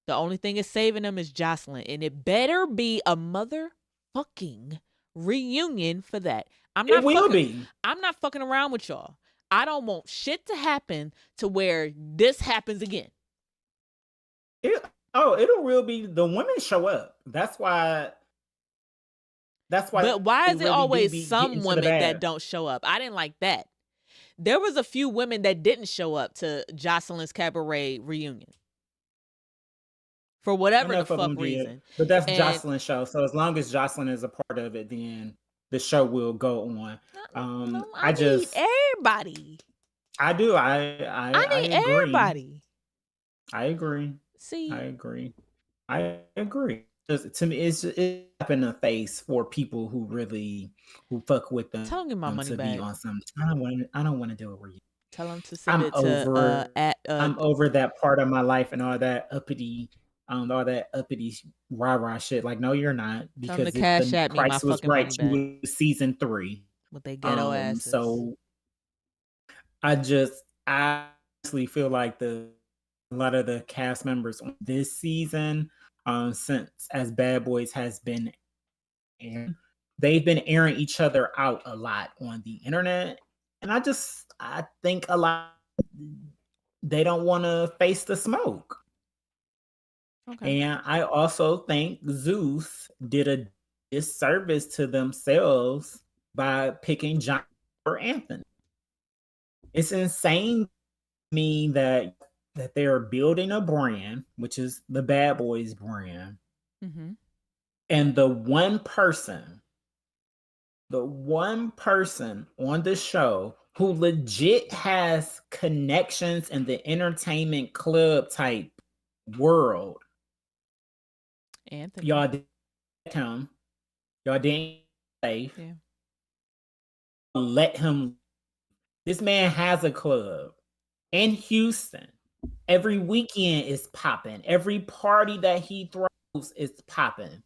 The only thing is saving them is Jocelyn, and it better be a motherfucking reunion for that. I'm not fucking around with y'all. I don't want shit to happen to where this happens again. It'll really be the women show up. That's why. But why is it really always some getting to the women that bag. don't show up? I didn't like that. There was a few women that didn't show up to Jocelyn's Cabaret reunion. For whatever the Enough of fuck them did. reason. But that's Jocelyn's show. So as long as Jocelyn is a part of it, then the show will go on. I need everybody. I do. I need agree. everybody. I agree. See, I agree. To me, it's in the face for people who fuck with them. Tell them get my money to back. Be on some. I don't want to do a reunion. Tell them to send it to I'm over that part of my life and all that uppity rah-rah shit. Like, no, you're not, because the Cash App me my price was fucking right money to season 3 with they ghetto asses. So I honestly feel like a lot of the cast members on this season, since as Bad Boys has been airing, they've been airing each other out a lot on the internet, and I think a lot they don't want to face the smoke. Okay. And I also think Zeus did a disservice to themselves by picking John or Anthony. It's insane to me that they're building a brand, which is the Bad Boys brand, And the one person on the show who legit has connections in the entertainment club type world, Anthony. y'all didn't him. Y'all didn't safe. Yeah. Let him. This man has a club in Houston. Every weekend is popping. Every party that he throws is popping.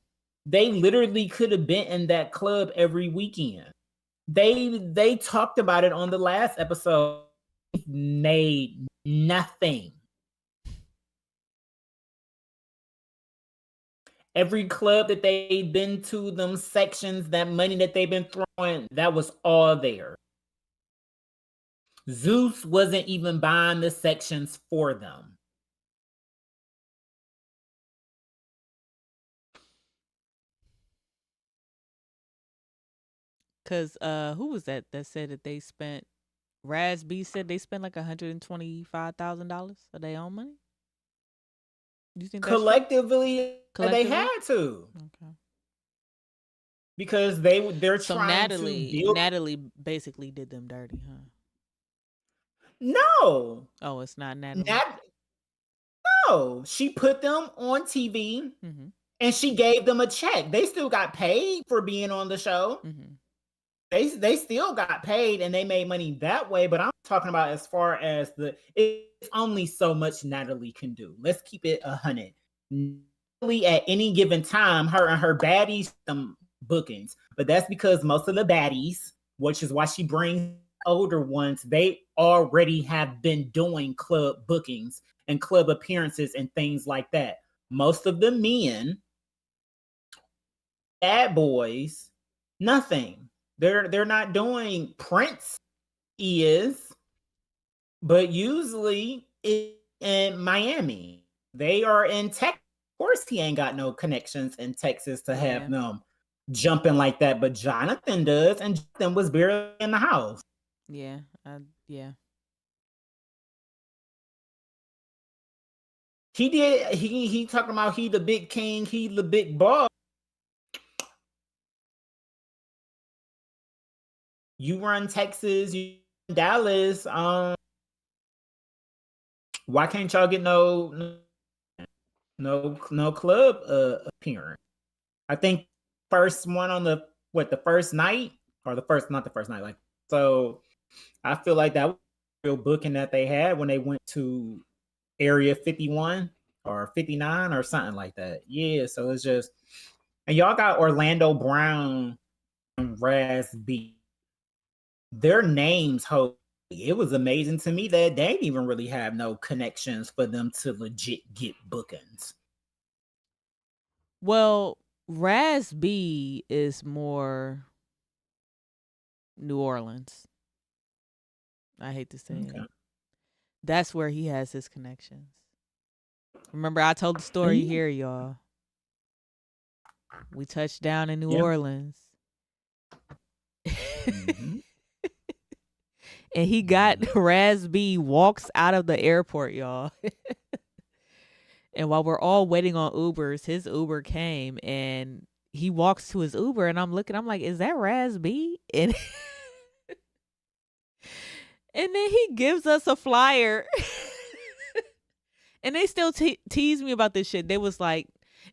They literally could have been in that club every weekend. They talked about it on the last episode. Made nothing. Every club that they've been to, them sections, that money that they've been throwing, that was all there. Zeus wasn't even buying the sections for them. Cause who was that said that they spent? Raz B said they spent like $125,000 of their own money. You think that's true? Collectively, Collectively? they had to, Okay. because they're So trying to build. Natalie basically did them dirty, huh? No, Oh, it's not Natalie. no, she put them on TV Mm-hmm. and she gave them a check. They still got paid for being on the show. Mm-hmm. They still got paid and they made money that way. But I'm talking about as far as it's only so much Natalie can do. Let's keep it 100. Natalie at any given time, her and her baddies some bookings, but that's because most of the baddies, which is why she brings older ones, they already have been doing club bookings and club appearances and things like that. Most of the men, bad boys, nothing. They're not doing. Prince is, but usually in Miami. They are in Texas. Of course, he ain't got no connections in Texas to have them jumping like that. But Jonathan does, and Jonathan was barely in the house. Yeah. Yeah. He did. He talking about he the big king. He the big boss. You run Texas, you run Dallas. Why can't y'all get no club appearance? I think first one on the first night, or not the first night, like, so I feel like that was a real booking that they had when they went to Area 51 or 59 or something like that. Yeah, so it's just, and y'all got Orlando Brown and Raz B. Their names hold. It was amazing to me that they didn't even really have no connections for them to legit get bookings. Well, Raz B is more New Orleans. I hate to say it. That's where he has his connections. Remember, I told the story here, y'all. We touched down in New Orleans. Mm-hmm. And he got Raz B walks out of the airport, y'all. And while we're all waiting on Ubers, his Uber came and he walks to his Uber and I'm like, is that Raz B? And then he gives us a flyer. And they still tease me about this shit. They was like,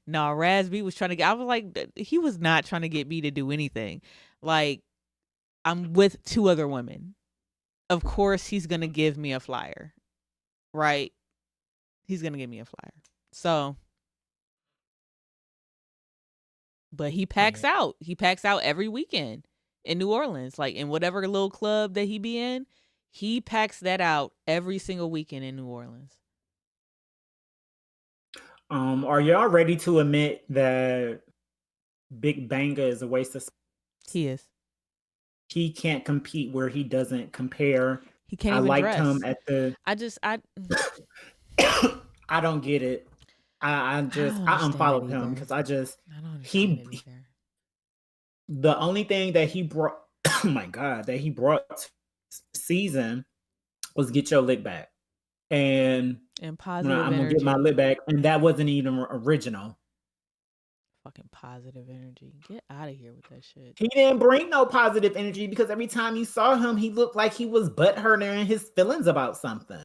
no, Raz B was trying to get, I was like, he was not trying to get me to do anything. Like, I'm with 2 other women. Of course, he's going to give me a flyer, right? He's going to give me a flyer. So, but he packs out. He packs out every weekend in New Orleans. Like, in whatever little club that he be in, he packs that out every single weekend in New Orleans. Are y'all ready to admit that Big Banga is a waste of space? He is. He can't compete where he doesn't compare. He can't even dress. Him at the. I don't get it. I unfollowed him because I don't understand it either. The only thing that he brought, oh my God, that he brought to season was get your lick back, and positive I'm gonna get my lick back, and that wasn't even original. fucking positive energy. Get out of here with that shit. He didn't bring no positive energy because every time you saw him, he looked like he was butthurt in his feelings about something.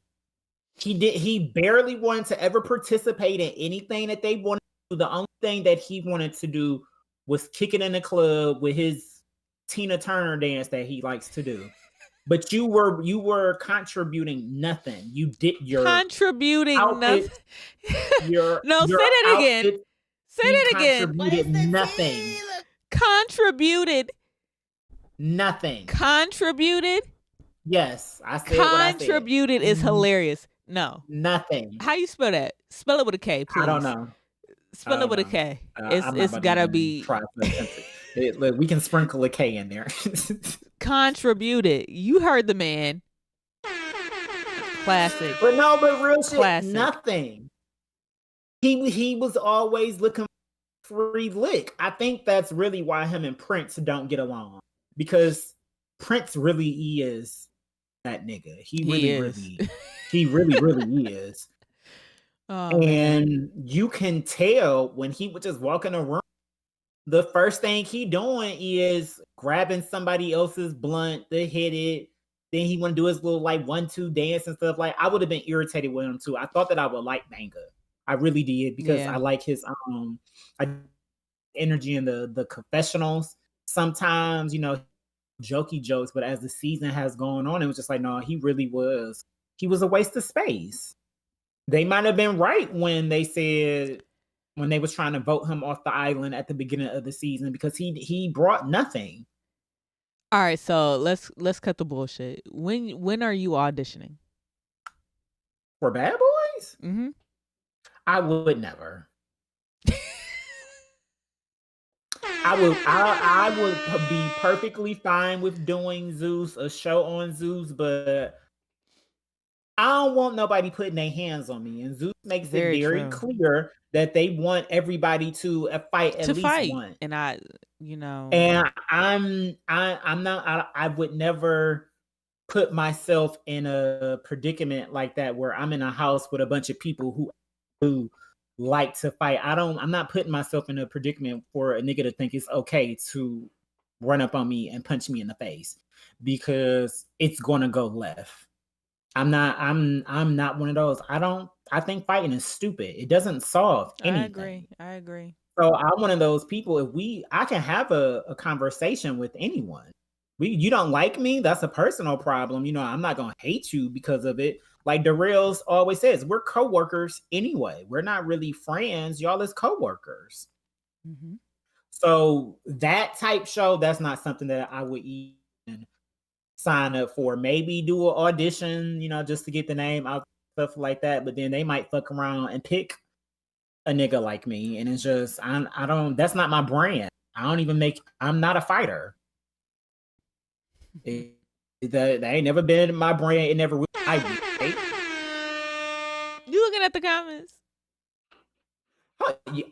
He barely wanted to ever participate in anything that they wanted to do. The only thing that he wanted to do was kick it in the club with his Tina Turner dance that he likes to do. But you were contributing nothing. You did your contributing outfit, nothing. your No, say that again. outfit, Say he that again. contributed nothing. Contributed. Nothing. Contributed. Yes, I said what I said. Contributed is hilarious. No. Nothing. How you spell that? Spell it with a K, please. I don't know. Spell it with a K. I'm It's not gotta about to be try to attempt it. Look, we can sprinkle a K in there. contributed. You heard the man. Classic. But real shit, Classic. nothing. He was always looking for free lick. I think that's really why him and Prince don't get along, because Prince really is that nigga. He really is. Oh, And man. you can tell when he would just walk in a room, the first thing he doing is grabbing somebody else's blunt to hit it. Then he want to do his little like 1-2 dance and stuff. Like, I would have been irritated with him too. I thought that I would like Banga. I really did, because Yeah. I like his energy in the confessionals. Sometimes, jokey jokes, but as the season has gone on, it was just like, no, he was a waste of space. They might have been right when they said, when they was trying to vote him off the island at the beginning of the season, because he brought nothing. All right, so let's cut the bullshit. When are you auditioning? For Bad Boys? Mm-hmm. I would never. I would be perfectly fine with doing Zeus, a show on Zeus, but I don't want nobody putting their hands on me. And Zeus makes Very it very true. clear that they want everybody to fight at least once. And And I would never put myself in a predicament like that where I'm in a house with a bunch of people who like to fight. I'm not putting myself in a predicament for a nigga to think it's okay to run up on me and punch me in the face, because it's gonna go left. I'm not one of those. I think fighting is stupid. It doesn't solve anything. I agree. So I'm one of those people. I can have a conversation with anyone. You don't like me, that's a personal problem. I'm not gonna hate you because of it. Like Darrell's always says, we're coworkers anyway. We're not really friends. Y'all is coworkers. Mm-hmm. So that type show, that's not something that I would even sign up for. Maybe do an audition, just to get the name out, stuff like that. But then they might fuck around and pick a nigga like me, and it's just I don't. That's not my brand. I'm not a fighter. That ain't never been my brand. It never will. You looking at the comments?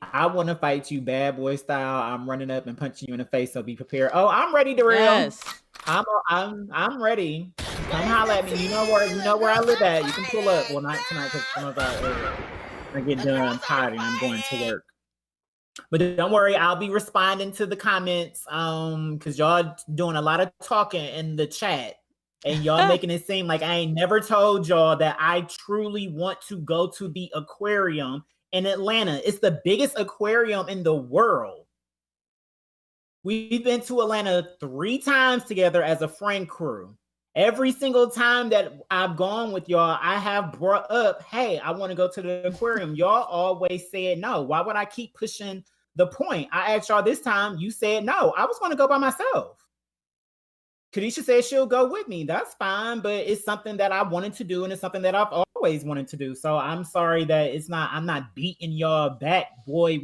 I want to fight you, Bad Boy style. I'm running up and punching you in the face. So be prepared. Oh, I'm ready, Darrell. Yes. I'm ready. Come holler at me. You know where I live at. You can pull up. Well, not tonight because I get done tired and I'm going to work. But don't worry, I'll be responding to the comments. Because y'all doing a lot of talking in the chat. And y'all making it seem like I ain't never told y'all that I truly want to go to the aquarium in Atlanta. It's the biggest aquarium in the world. We've been to Atlanta 3 times together as a friend crew. Every single time that I've gone with y'all, I have brought up, hey, I want to go to the aquarium. Y'all always said no. Why would I keep pushing the point? I asked y'all this time, you said no. I was going to go by myself. Kadisha said she'll go with me. That's fine, but it's something that I wanted to do, and it's something that I've always wanted to do. So I'm sorry that I'm not beating y'all back, boy.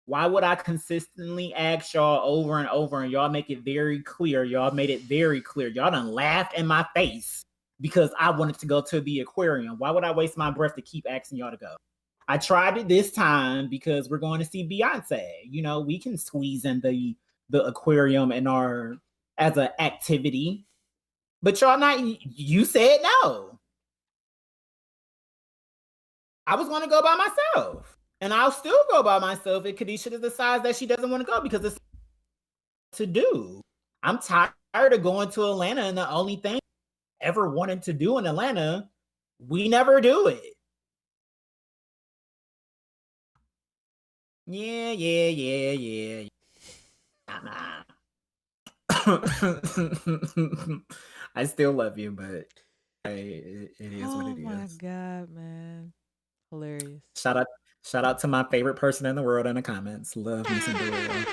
Why would I consistently ask y'all over and over, and y'all make it very clear? Y'all made it very clear. Y'all done laughed in my face because I wanted to go to the aquarium. Why would I waste my breath to keep asking y'all to go? I tried it this time because we're going to see Beyonce. We can squeeze in the aquarium as an activity, but you said no. I was going to go by myself. And I'll still go by myself if Kadisha decides that she doesn't want to go because it's to do. I'm tired of going to Atlanta, and the only thing I ever wanted to do in Atlanta, we never do it. Yeah. Nah. I still love you, but it is what it is. Oh my god, man. Hilarious. Shout out to my favorite person in the world in the comments. Love me some Cinderella.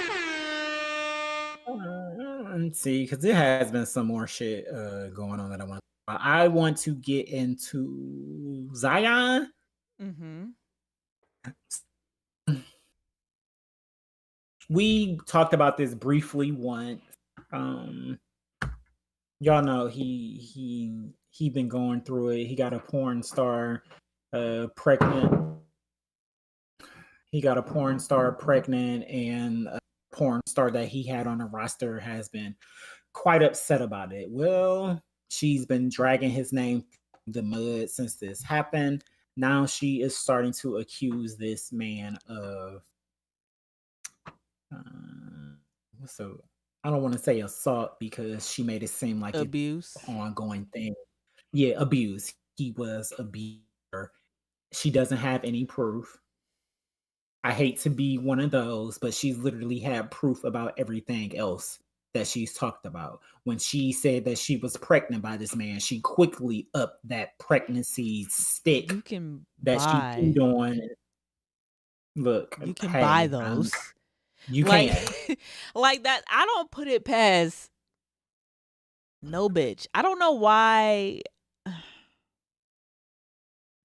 See, because there has been some more shit going on that I want. I want to get into Zion. Mm-hmm. We talked about this briefly once. Y'all know he been going through it. He got a porn star pregnant. He got a porn star pregnant, and a porn star that he had on the roster has been quite upset about it. Well, she's been dragging his name through the mud since this happened. Now she is starting to accuse this man of so I don't want to say assault because she made it seem like Abuse. it's an ongoing thing. Yeah, abuse. He was abused. She doesn't have any proof. I hate to be one of those, but she's literally had proof about everything else that she's talked about. When she said that she was pregnant by this man, she quickly upped that pregnancy stick You can that buy. she put on. Look, You can hey, buy those. You like, can. like that. I don't put it past no bitch. I don't know why.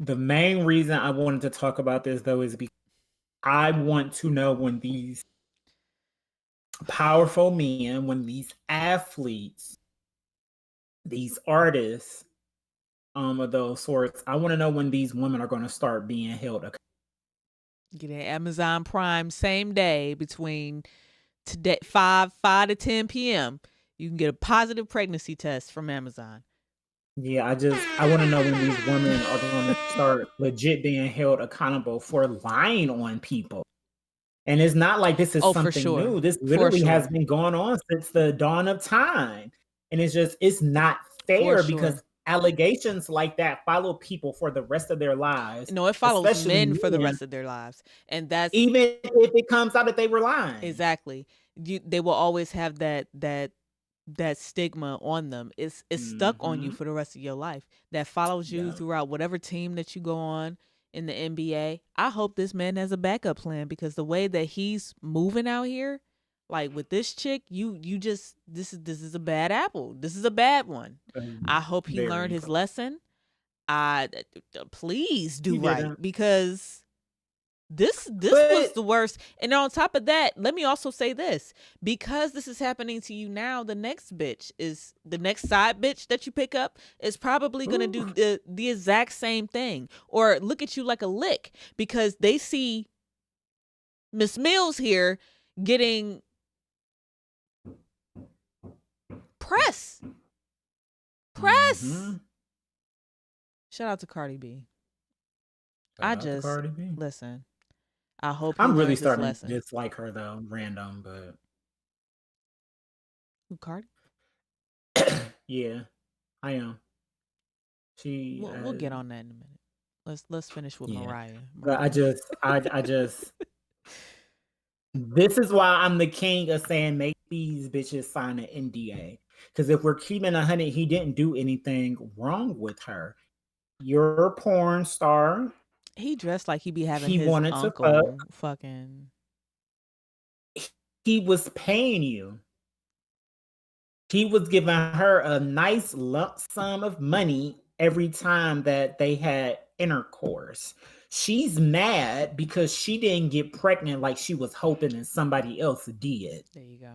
The main reason I wanted to talk about this, though, is because I want to know when these powerful men, when these athletes, these artists, of those sorts, I want to know when these women are going to start being held accountable. Get an Amazon Prime same day between today 5 to 10 p.m. You can get a positive pregnancy test from Amazon. Yeah, I want to know when these women are going to start legit being held accountable for lying on people. And it's not like this is something new. This literally has been going on since the dawn of time. And it's not fair because allegations like that follow people for the rest of their lives. No, it follows men for the rest of their lives. And that's even if it comes out that they were lying. Exactly. They will always have that stigma on them. It's stuck on you for the rest of your life. That follows you throughout whatever team that you go on in the NBA. I hope this man has a backup plan because the way that he's moving out here, like with this chick, you just this is a bad apple. This is a bad one. I hope he learned his lesson. Please do right because this was the worst. And on top of that, let me also say this. Because this is happening to you now, the next side bitch that you pick up is probably going to do the exact same thing or look at you like a lick because they see Miss Mills here getting press. Shout out to Cardi B. Listen. I hope I'm really starting to dislike her though, random, but who, Cardi? Yeah, I am. We'll get on that in a minute. Let's finish with Mariah. But I just this is why I'm the king of saying make these bitches sign an NDA. Because if we're keeping 100, he didn't do anything wrong with her. You're a porn star. He dressed like he be having his uncle fucking. He was paying you. He was giving her a nice lump sum of money every time that they had intercourse. She's mad because she didn't get pregnant like she was hoping and somebody else did. There you go.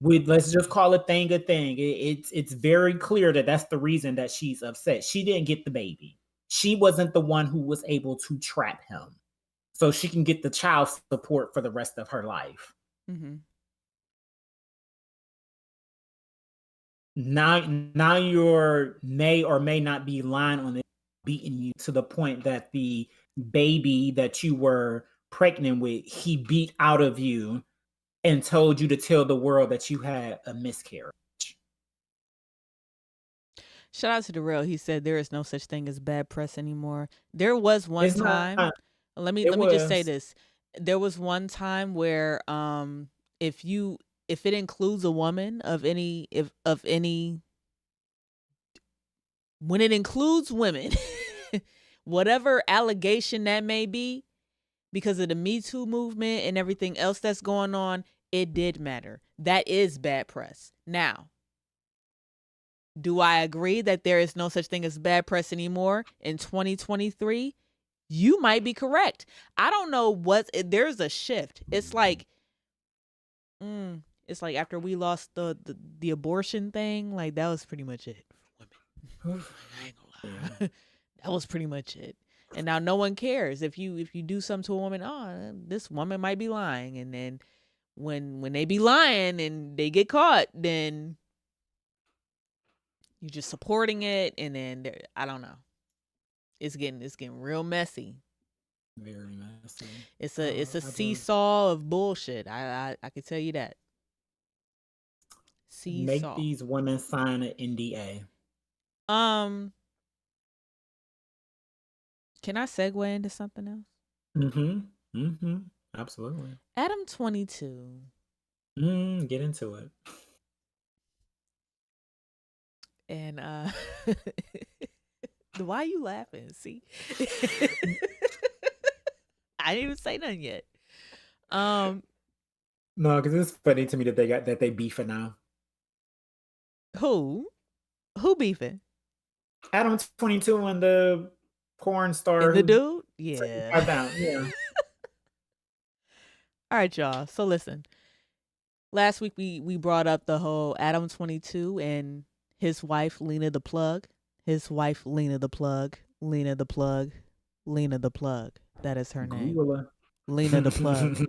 Let's just call a thing a thing. It's very clear that that's the reason that she's upset. She didn't get the baby. She wasn't the one who was able to trap him. So she can get the child support for the rest of her life. Mm-hmm. Now you're may or may not be lying on it, beating you to the point that the baby that you were pregnant with, he beat out of you and told you to tell the world that you had a miscarriage. Shout out to Darrell. He said there is no such thing as bad press anymore. There was one time. Let me just say this. There was one time where if it includes a woman when it includes women, whatever allegation that may be, because of the Me Too movement and everything else that's going on, it did matter. That is bad press. Now, do I agree that there is no such thing as bad press anymore in 2023? You might be correct. I don't know there's a shift. It's like after we lost the abortion thing, like that was pretty much it for women. I ain't gonna lie. Yeah. That was pretty much it. And now no one cares if you do something to a woman. Oh, this woman might be lying, and then when they be lying and they get caught, then you're just supporting it, and then I don't know. It's getting real messy. Very messy. It's a seesaw of bullshit. I can tell you that. Seesaw. Make these women sign an NDA. Can I segue into something else? Absolutely. Adam 22. Get into it. And why are you laughing? See? I didn't even say nothing yet. No, because it's funny to me that they beefing now. Who beefing? Adam 22 and the porn star. And the dude? Yeah. Yeah. All right, y'all. So listen. Last week we brought up the whole Adam 22 and his wife Lena the Plug. His wife Lena the Plug. Lena the Plug. Lena the Plug. That is her name. Lena the Plug.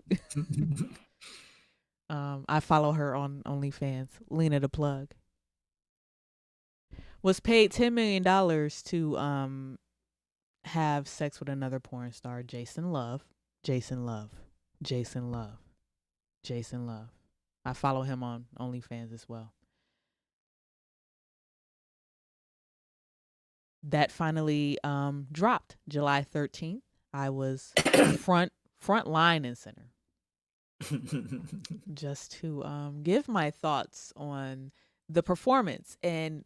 I follow her on OnlyFans. Lena the Plug was paid $10 million to have sex with another porn star, Jason Love. I follow him on OnlyFans as well. That finally dropped July 13th. I was front line and center just to give my thoughts on the performance. And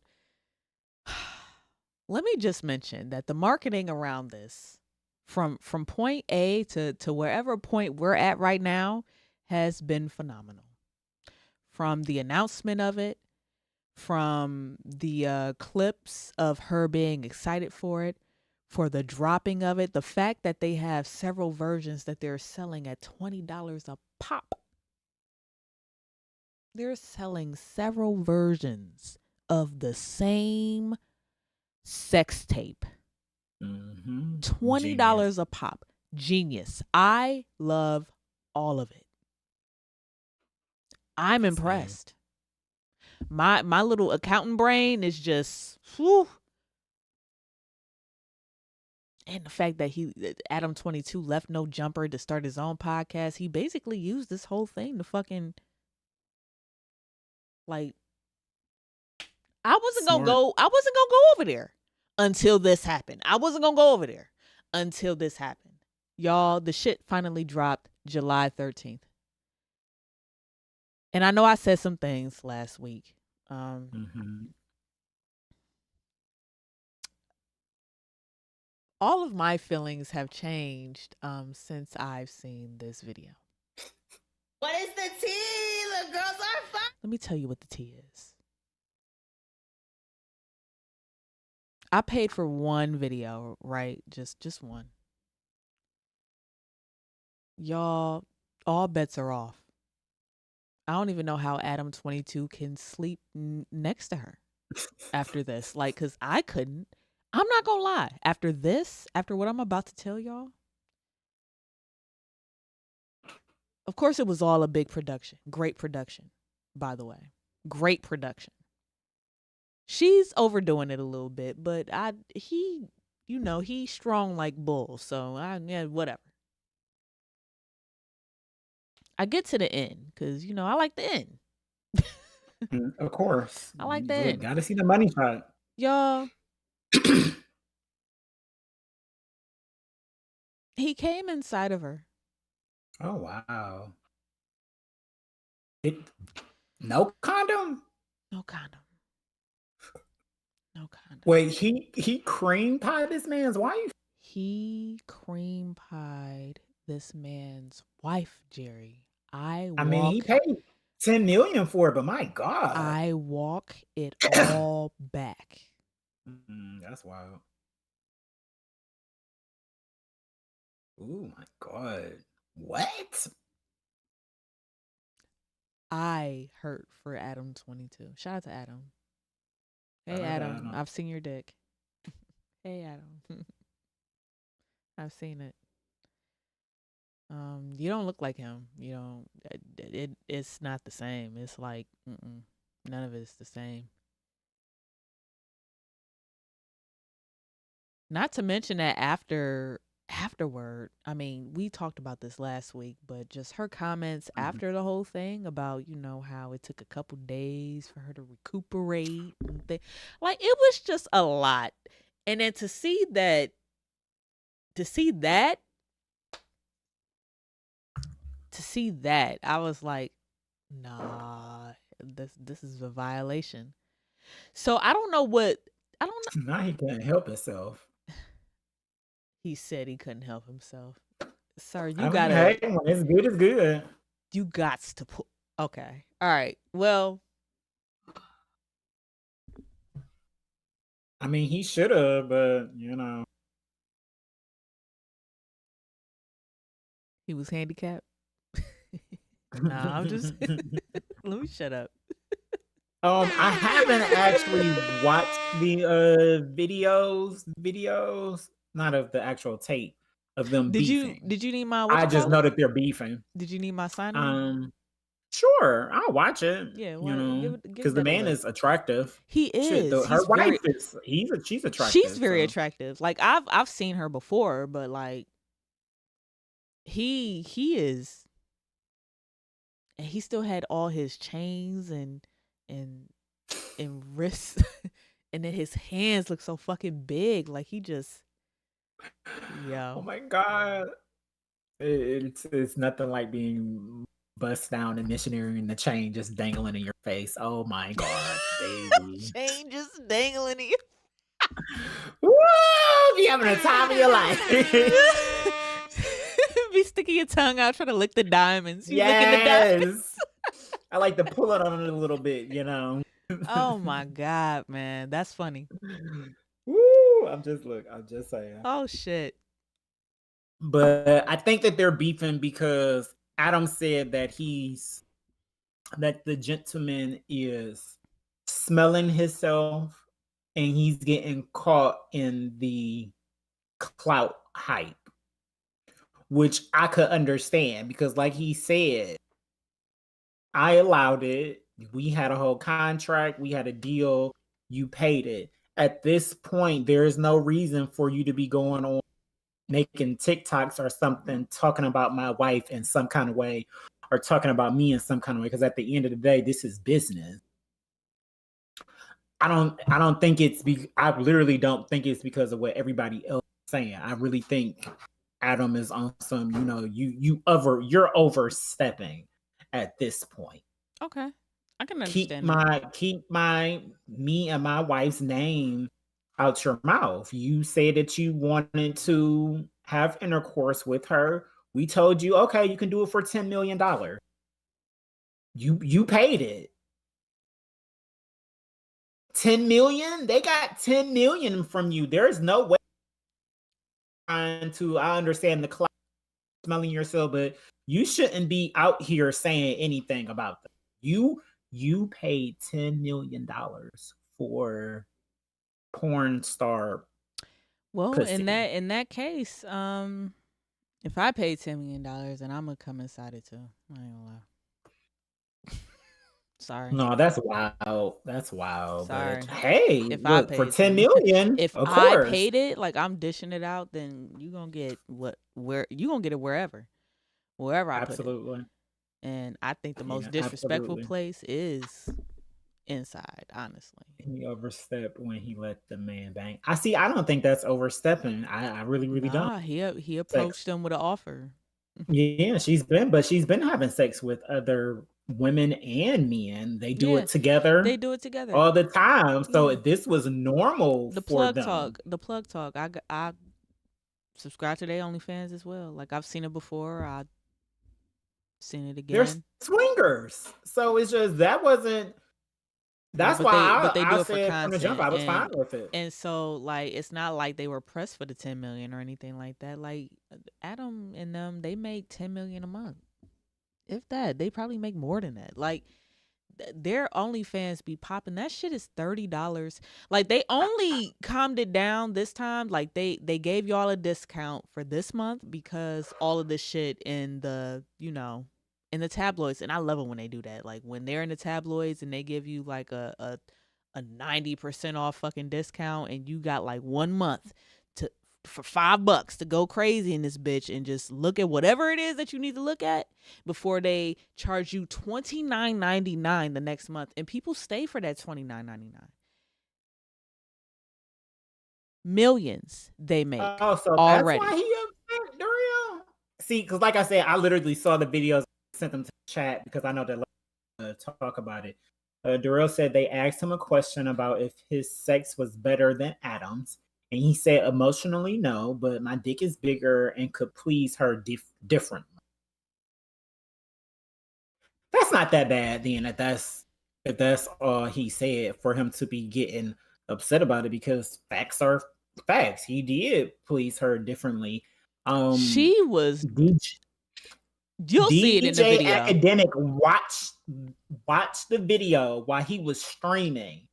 let me just mention that the marketing around this from point A to wherever point we're at right now has been phenomenal. From the announcement of it, from the clips of her being excited for it, for the dropping of it, the fact that they have several versions that they're selling at $20 a pop. They're selling several versions of the same sex tape. $20 a pop. Genius. I love all of it. I'm impressed. My little accountant brain is just whew. And the fact that Adam 22 left no jumper to start his own podcast. He basically used this whole thing to fucking like I wasn't gonna go over there until this happened. Y'all, the shit finally dropped July 13th. And I know I said some things last week. All of my feelings have changed since I've seen this video. What is the tea? The girls are fine. Let me tell you what the tea is. I paid for one video, right? Just one. Y'all, all bets are off. I don't even know how Adam 22 can sleep next to her after this. Like, because I couldn't. I'm not going to lie. After what I'm about to tell y'all, of course it was all a big production. Great production, by the way. Great production. She's overdoing it a little bit, but he's strong like bull. So, whatever. I get to the end because I like the end. Of course. I like You the end. gotta see the money shot. Y'all, he came inside of her. Oh wow. It no condom? No condom. No condom. Wait, he cream pied this man's wife? He cream pied this man's wife, Jerry. I mean, he paid $10 million for it, but my God. I walk it all back. That's wild. Oh my God. What? I hurt for Adam 22. Shout out to Adam. Hey, Shout out to Adam. Adam. I've seen your dick. Hey, Adam. I've seen it. You don't look like him. You don't. It's not the same. It's like none of it's the same. Not to mention that afterward, I mean, we talked about this last week, but just her comments after the whole thing about, how it took a couple days for her to recuperate and like it was just a lot. And then to see that I was like, nah, this is a violation. So I don't know. Now he can't help himself. He said he couldn't help himself. Sir, Hey, when it's good, it's good. You got to put. Okay. All right. Well, I mean, he should have, but he was handicapped. Nah, I'm just. Let me shut up. I haven't actually watched the videos, not of the actual tape of them beefing. Did you need my? I just know that they're beefing. Did you need my sign? Sure, I'll watch it. Yeah, because the man is attractive. He is. Shit, her wife is. She's attractive. She's very attractive. Like I've seen her before, but like he is, and he still had all his chains and wrists, and then his hands look so fucking big. Like he just, Oh my God, it's nothing like being bust down and missionary in the chain just dangling in your face. Oh my God, baby. Chain just dangling in your Woo! Be having a time of your life. Be sticking your tongue out trying to lick the diamonds. You yes. licking the diamonds. I like to pull it on it a little bit, Oh my God, man. That's funny. Woo! I'm just saying. Oh shit. But I think that they're beefing because Adam said that the gentleman is smelling himself and he's getting caught in the clout hype, which I could understand because like he said, I allowed it. We had a whole contract. We had a deal. You paid it. At this point, there is no reason for you to be going on making TikToks or something, talking about my wife in some kind of way or talking about me in some kind of way. Because at the end of the day, this is business. I literally don't think it's because of what everybody else is saying. I really think Adam is on some, you're overstepping at this point. Okay. I can understand. Keep me and my wife's name out your mouth. You said that you wanted to have intercourse with her. We told you, okay, you can do it for $10 million. You paid it. 10 million? They got 10 million from you. There's no way I understand the clout smelling yourself, but you shouldn't be out here saying anything about them. You paid $10 million for porn star. Well, pussy. in that case, if I paid $10 million, then I'm gonna come inside it too. I ain't gonna lie. Sorry. No, that's wild. That's wild. Sorry. But hey, If I look, paid for 10 $10 million, if of I course. paid it, like I'm dishing it out, then you gonna get wherever I put it. Absolutely. And I think the most Yeah, disrespectful absolutely. place is inside, honestly. He overstepped when he let the man bang. I see. I don't think that's overstepping. I really, really don't. Nah, he Sex. approached them with an offer. Yeah, she's been having sex with other women and men. They do Yeah, it together they do it together. all the time. So Yeah. this was normal The for plug them. talk. The plug talk. I subscribe to their OnlyFans as well. Like I've seen it before. I've seen it They're again. swingers. So it's just that wasn't. That's But why they do I it for said from the jump I content, was fine with it. and so like it's not like they were pressed for the 10 million or anything like that. Like Adam and them, they make 10 million a month. If that, they probably make more than that. Like their OnlyFans be popping. That shit is $30. Like they only calmed it down this time. Like they gave y'all a discount for this month because all of this shit in the in the tabloids, and I love it when they do that. Like when they're in the tabloids and they give you like a 90% off fucking discount, and you got like 1 month for $5 to go crazy in this bitch and just look at whatever it is that you need to look at before they charge you $29.99 the next month. And people stay for that $29.99. Millions they make Oh, so already. that's why he upset Duriel. See, because like I said, I literally saw the videos, sent them to the chat because I know that talk about it. Durrell said they asked him a question about if his sex was better than Adam's, and he said emotionally no, but my dick is bigger and could please her differently. That's not that bad then. If that's all he said for him to be getting upset about it, because facts are facts. He did please her differently. She was. You'll see it in the DJ video. Academic watched the video while he was streaming.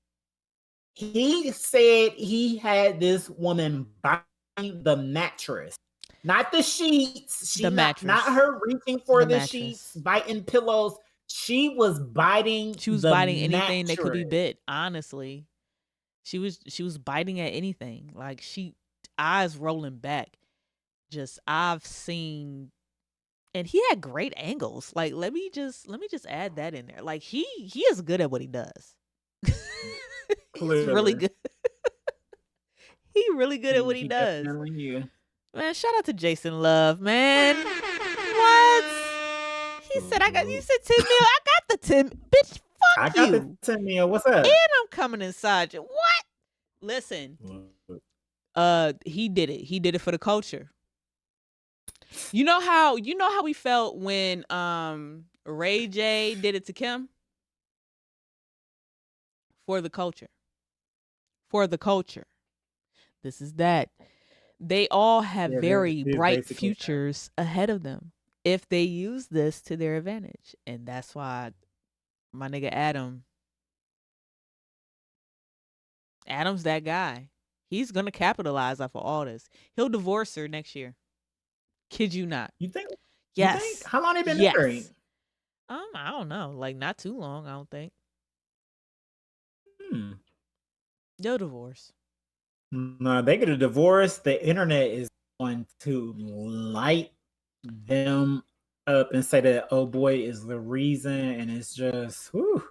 He said he had this woman biting the mattress, not the sheets. The mattress. Not her reaching for the mattress. sheets, biting pillows. She was biting. She was biting anything mattress. that could be bit. Honestly, she was biting at anything. Like eyes rolling back. Just I've seen. And he had great angles. Like let me just add that in there. Like he is good at what he does. He's really good. He really good at what he does. Man, shout out to Jason Love, man. What? He said you said 10 mil. I got the 10. Bitch, fuck you. I got the 10 mil. What's up? And I'm coming inside you. What? Listen. He did it. He did it for the culture. You know how we felt when Ray J did it to Kim? For the culture. For the culture. This is that. They all have very bright futures ahead of them if they use this to their advantage. And that's why my nigga Adam's that guy. He's going to capitalize off of all this. He'll divorce her next year. Kid you not. You think? Yes. You think? How long they been married? I don't know. Like not too long, I don't think. They'll divorce. No, they get a divorce. The internet is going to light them up and say that oh boy is the reason, and it's just whoo,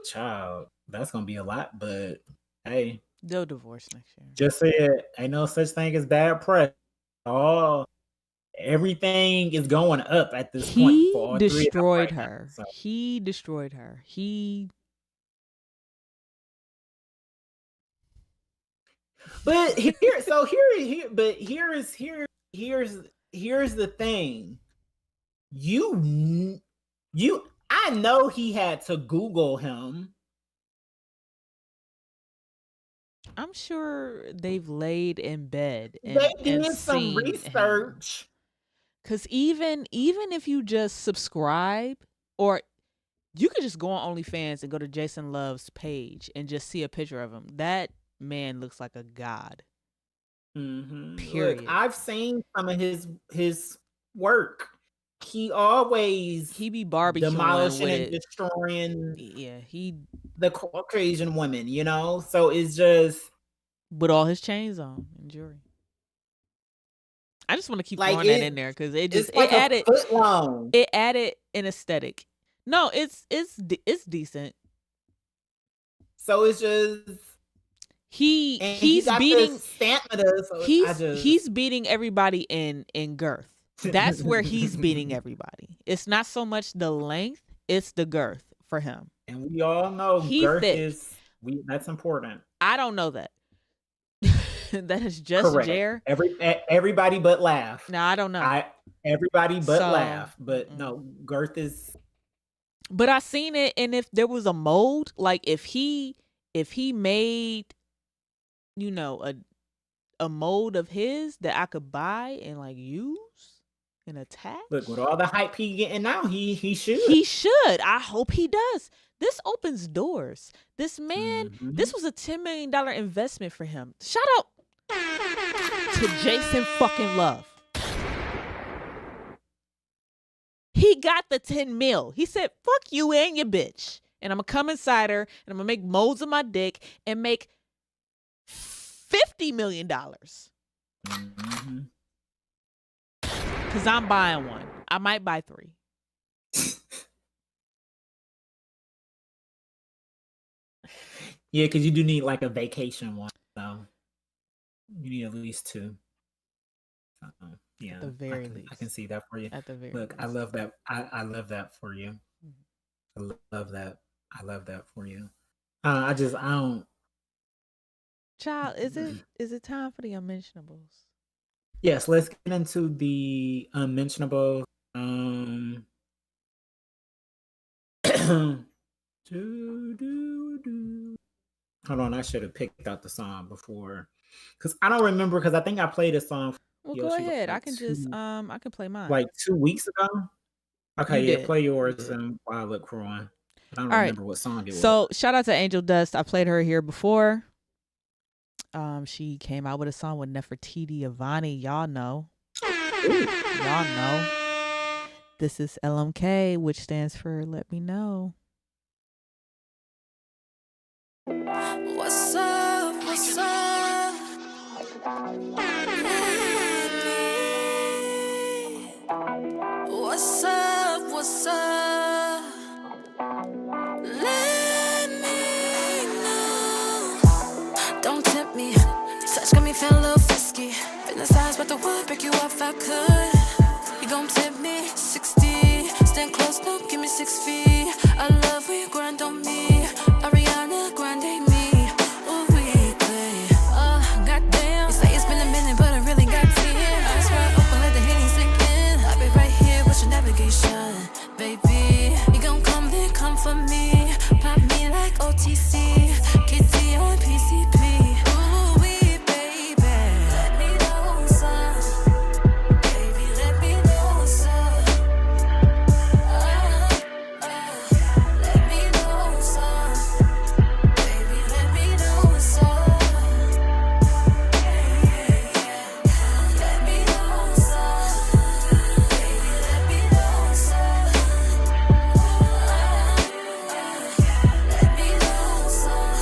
child. That's gonna be a lot, but hey. They'll divorce next year. Just said, ain't no such thing as bad press. Everything is going up at this point. He destroyed her. Now, so. He destroyed her. But here's the thing. I know he had to Google him. I'm sure they've laid in bed and they did some research. Because even if you just subscribe, or you could just go on OnlyFans and go to Jason Love's page and just see a picture of him. That man looks like a god. Mm-hmm. Period. Look, I've seen some of his work. He be barbecuing, demolishing and destroying. Yeah, the Caucasian women, you know. So it's just with all his chains on and jewelry. I just want to keep Like, throwing that in there because it just It's like it added a foot long. it added an aesthetic. No, it's decent. So it's just He's got beating the stamina. So he's beating everybody in girth. That's where he's beating everybody. It's not so much the length, it's the girth for him. And we all know He girth thick. that's important. I don't know that. That is just Correct. Jer. Everybody but laugh. No, I don't know. Everybody but So, laugh. But no, girth is But I seen it, and if there was a mold, like if he made, you know, a mold of his that I could buy and like use and attach. look with all the hype he getting now, he should. He should. I hope he does. This opens doors. This man, Mhm. this was a $10 million investment for him. Shout out to Jason fucking Love. He got the 10 mil. He said, fuck you and your bitch. And I'm going to come inside her and I'm going to make molds of my dick and make $50 million. Mhm. Because I'm buying one. I might buy 3. Yeah, because you do need like a vacation one. So you need at least 2. Yeah, the very I can least. see that for you. At the very Look, least. I love that. I love that for you. I love that. I love that for you. I don't. Child, is it time for the unmentionables? Yes, let's get into the unmentionable. Hold on, I should have picked out the song before, because I don't remember. Because I think I played a song Well, Yoshi go ahead. I like can just I can play mine. like 2 weeks ago. Okay, You yeah, did. play You yours did. and while I look for one. But I don't All right. remember what song it was. So shout out to Angel Dust. I played her here before. She came out with a song with Nefertiti Avani. Y'all know. Y'all know. This is LMK, which stands for Let Me Know. What's up? What's up? What's up? What's up? Let me know. Don't tempt me. Touch got me feeling a little frisky. Fantasize about the wood, break you off if I could. You gon' tempt me. 60. Stand close, don't give me 6 feet. I love when you grind on me. Ariana Grande me. Ooh, we play. Goddamn. You say it's been a minute, but I really got 10. I swear open, let the hitting sink in. I'll be right here with your navigation, baby. You gon' come, then come for me. Pop me like OTC. Kitty on PCP. Ooh, we baby. Let me know what's up. Baby, let me know what's up. Let me know what's up. Baby, let me know what's up. Let me know what's up. Baby, let me know what's up. Let me know what's up.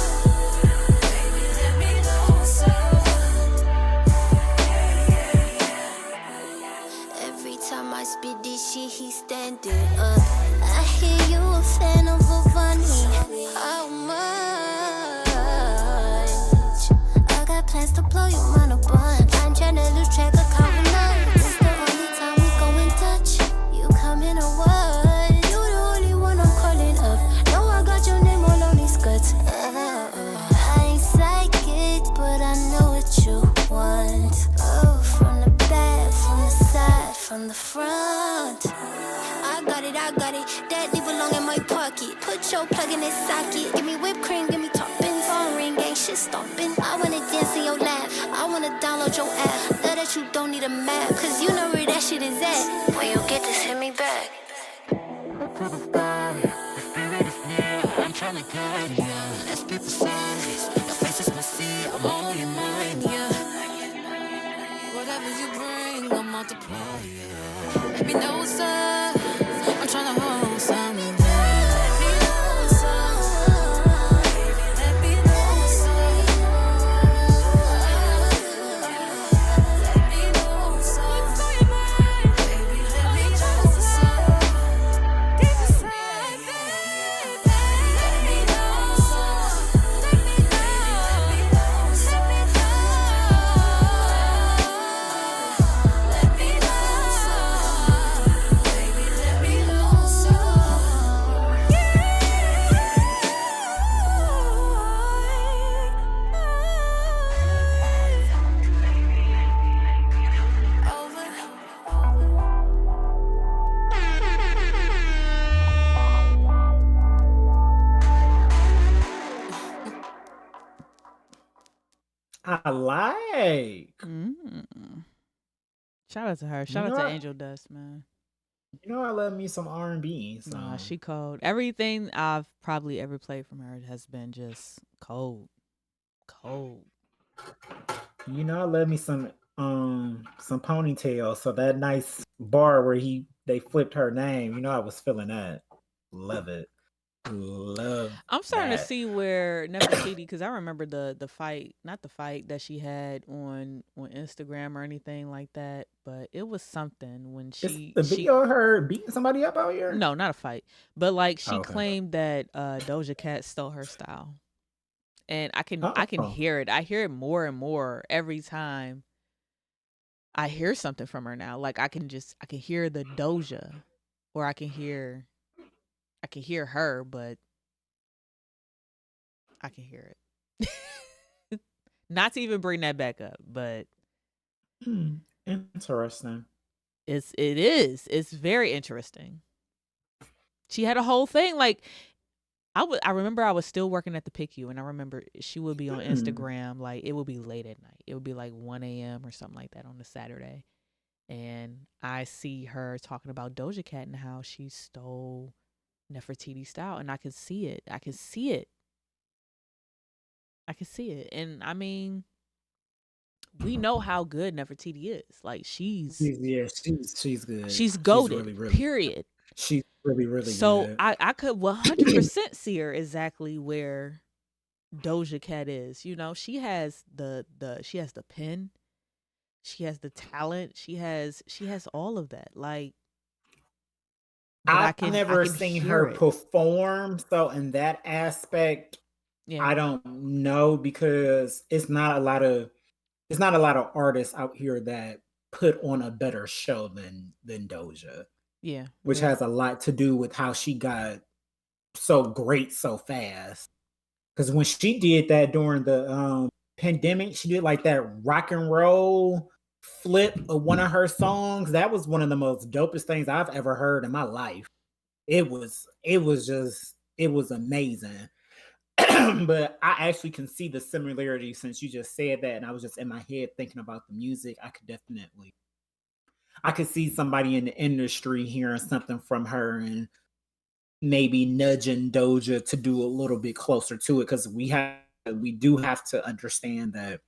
Baby, let me know what's up. Every time I spit this shit, he standing up. I hear you a fan of Avani. How much? I got plans to blow you on a bunch. I'm tryna lose track of counting up. This the only time we go in touch. You coming or what? You the only one I'm calling up. Know I got your name all on these guts. I ain't psychic, but I know what you want. Oh, from the back, from the side, from the front. I got it, that D belong in my pocket. Put your plug in this socket. Give me whipped cream, give me toppings. Phone ring, ain't shit stopping. I wanna dance in your lap, I wanna download your app. Know that you don't need a map, cause you know where that shit is at. When you get this, hit me back. I'm trying to guide you. Let's be precise. Your face is messy. I'm on your mind, yeah. Whatever you bring, I'll multiply, yeah. Let me know what's up. I'm tryna hold something. Let me know what's up. Baby, let me know what's up. Let me know what's up. I like. Mm. Shout out to her. Shout You out know to what? Angel Dust, man. I love me some R&B. So Nah, she cold. Everything I've probably ever played from her has been just cold. Cold. I love me some Ponytail. So that nice bar where they flipped her name. I was feeling that. Love it. Love. I'm starting to that. see where Nefertiti, because I remember the fight, not the fight that she had on Instagram or anything like that, but it was something when It's she the video of her beating somebody up out here. no, not a fight, but like she Okay. claimed that Doja Cat stole her style, and I can Oh. hear it. I hear it more and more every time I hear something from her now. Like I can hear the Doja, or I can hear her, but I can hear it. Not to even bring that back up, but Interesting. it is. It's very interesting. She had a whole thing like I remember I was still working at the PICU, and I remember she would be on Instagram, like it would be late at night. It would be like 1 a.m. or something like that on a Saturday. And I see her talking about Doja Cat and how she stole Nefertiti style, and I could see it. I could see it. And I mean, we know how good Nefertiti is. Like she's good. she's goated. Really, really, period. She's really, really So good. I could 100% see her exactly where Doja Cat is. She has the pen, she has the talent, she has all of that. Like, I've never seen her perform, so in that aspect, Yeah, I don't know because it's not a lot of artists out here that put on a better show than Doja, yeah, which yeah. has a lot to do with how she got so great so fast. Because when she did that during the pandemic, she did like that rock and roll flip of one of her songs. That was one of the most dopest things I've ever heard in my life. It was amazing. But I actually can see the similarity since you just said that, and I was just in my head thinking about the music. I could see somebody in the industry hearing something from her and maybe nudging Doja to do a little bit closer to it, because we do have to understand that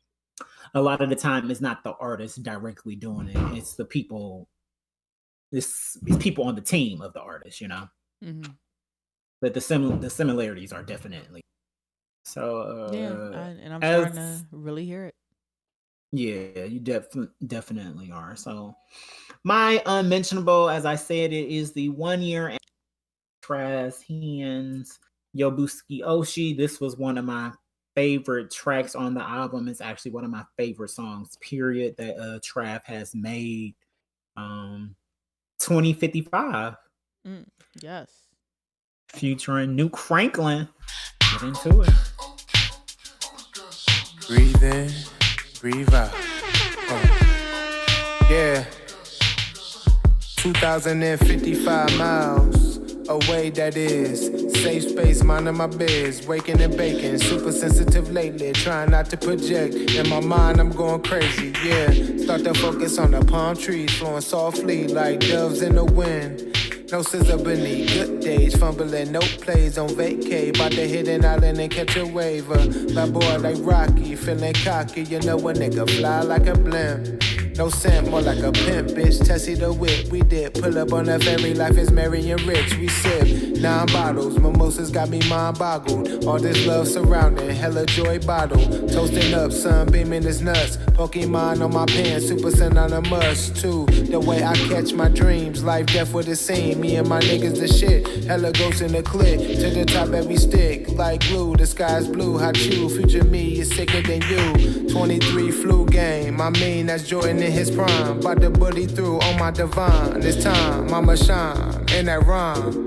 a lot of the time it's not the artist directly doing it; it's the people. It's people on the team of the artist, Mm-hmm. But the similarities are definitely. So and I'm starting to really hear it. Yeah, you definitely are. So my unmentionable, as I said, it is the 1 year Traz Hands Yobusuke Oshi. This was one of my favorite tracks on the album. It's actually one of my favorite songs, period, that Trav has made. 2055. Yes. Featuring Nuke Franklin. Get into it. Breathe in, breathe out. Yeah. 2,055 miles away, that is. Safe space, minding my biz. Waking and baking, super sensitive lately. Trying not to project. In my mind, I'm going crazy, yeah. Start to focus on the palm trees, flowing softly like doves in the wind. No scissor beneath, good days, fumbling, no plays on vacay. About to hit an island and catch a wave. My boy like Rocky, feeling cocky. You know a nigga fly like a blimp. No scent, more like a pimp, bitch. Tessie the whip, we did. Pull up on a ferry, life is merry and rich. We sip 9 bottles, mimosas got me mind boggled. All this love surrounding, hella joy bottle. Toasting up, sun beaming his nuts. Pokemon on my pants, super synonymous too. The way I catch my dreams, life, death, what it seem. Me and my niggas the shit, hella ghosts in the clip. To the top that we stick, like glue. The sky's blue, hot you. Future me is sicker than you. 23 flu game, I mean that's Jordan in his prime. Bout to bully through on my divine. This time, I'ma shine in that rhyme.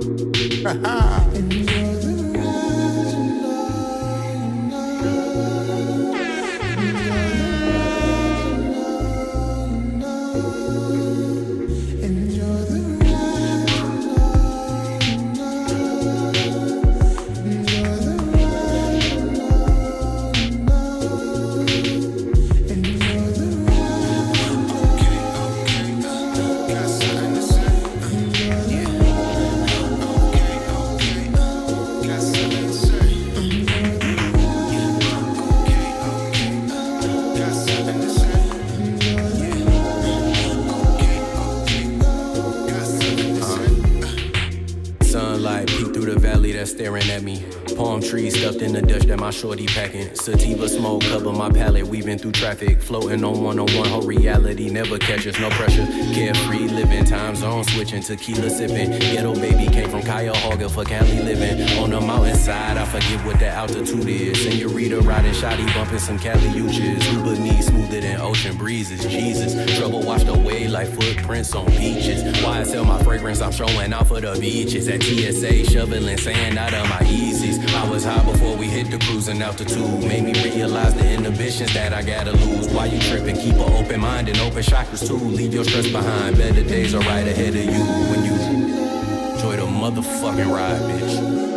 Peek through the valley that's staring at me. Palm trees stuffed in the Dutch that my shorty packing. Sativa smoke cover my palate, weaving through traffic. Floating on one-on-one, whole reality never catches, no pressure. Carefree living, time zone switching, tequila sipping. Ghetto baby came from Cuyahoga for Cali living. On the mountainside, I forget what the altitude is. Senorita riding shoddy, bumping some Cali Uchis. Who but me smoother than ocean breezes, Jesus. Trouble washed away like footprints on beaches. Why I sell my fragrance, I'm showing out for the beaches. At TSA, shoveling sand out of my Yeezys. I was high before we hit the cruising altitude. Made me realize the inhibitions that I gotta lose. Why you tripping? Keep an open mind and open chakras too. Leave your stress behind. Better days are right ahead of you. When you enjoy the motherfucking ride, bitch.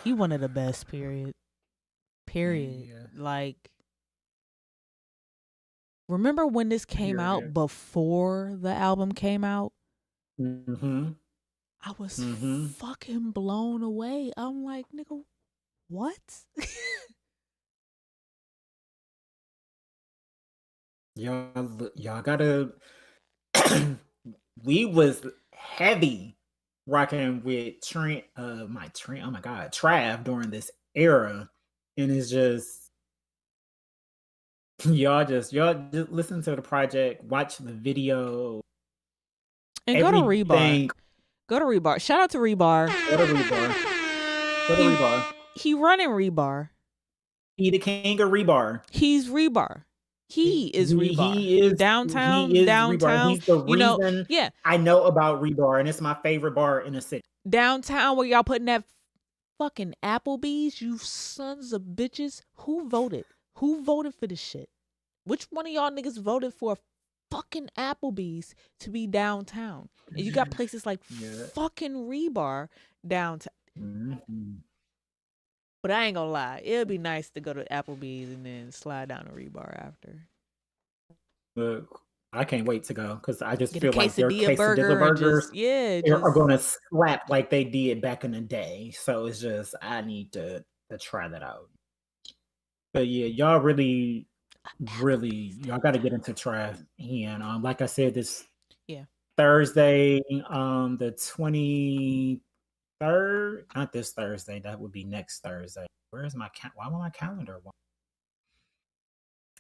He one of the best, period. Yeah. Like, remember when this came Yeah. out before the album came out? Mm-hmm. I was Mhm. fucking blown away. I'm like, nigga, what? Y'all gotta. We was heavy rocking with Trent. Oh my God, Trav during this era, and it's just y'all just listen to the project, watch the video, And go to Rebar. everything. Go to Rebar. Shout out to Rebar. Go to Rebar. Go to He- Rebar. He running Rebar. He the king of Rebar. He's Rebar. He is Rebar. He is Downtown, He is downtown. Rebar. He's the You know, reason yeah, I know about Rebar, and it's my favorite bar in the city. downtown where y'all putting that fucking Applebee's, you sons of bitches. Who voted? Who voted for this shit? Which one of y'all niggas voted for a fucking Applebee's to be downtown? And you got places like Yeah. fucking Rebar downtown. Mhm. But I ain't gonna lie, it'd be nice to go to Applebee's and then slide down to Rebar after. But I can't wait to go because I just Get feel a like their quesadilla quesadilla burger and burgers just, yeah, are just going to slap like they did back in the day. So it's just I need to try that out. But yeah, y'all really y'all got to get into Trav. And like I said, this Yeah. Thursday, the 23rd, not this Thursday, that would be next Thursday. Where's my why will my calendar?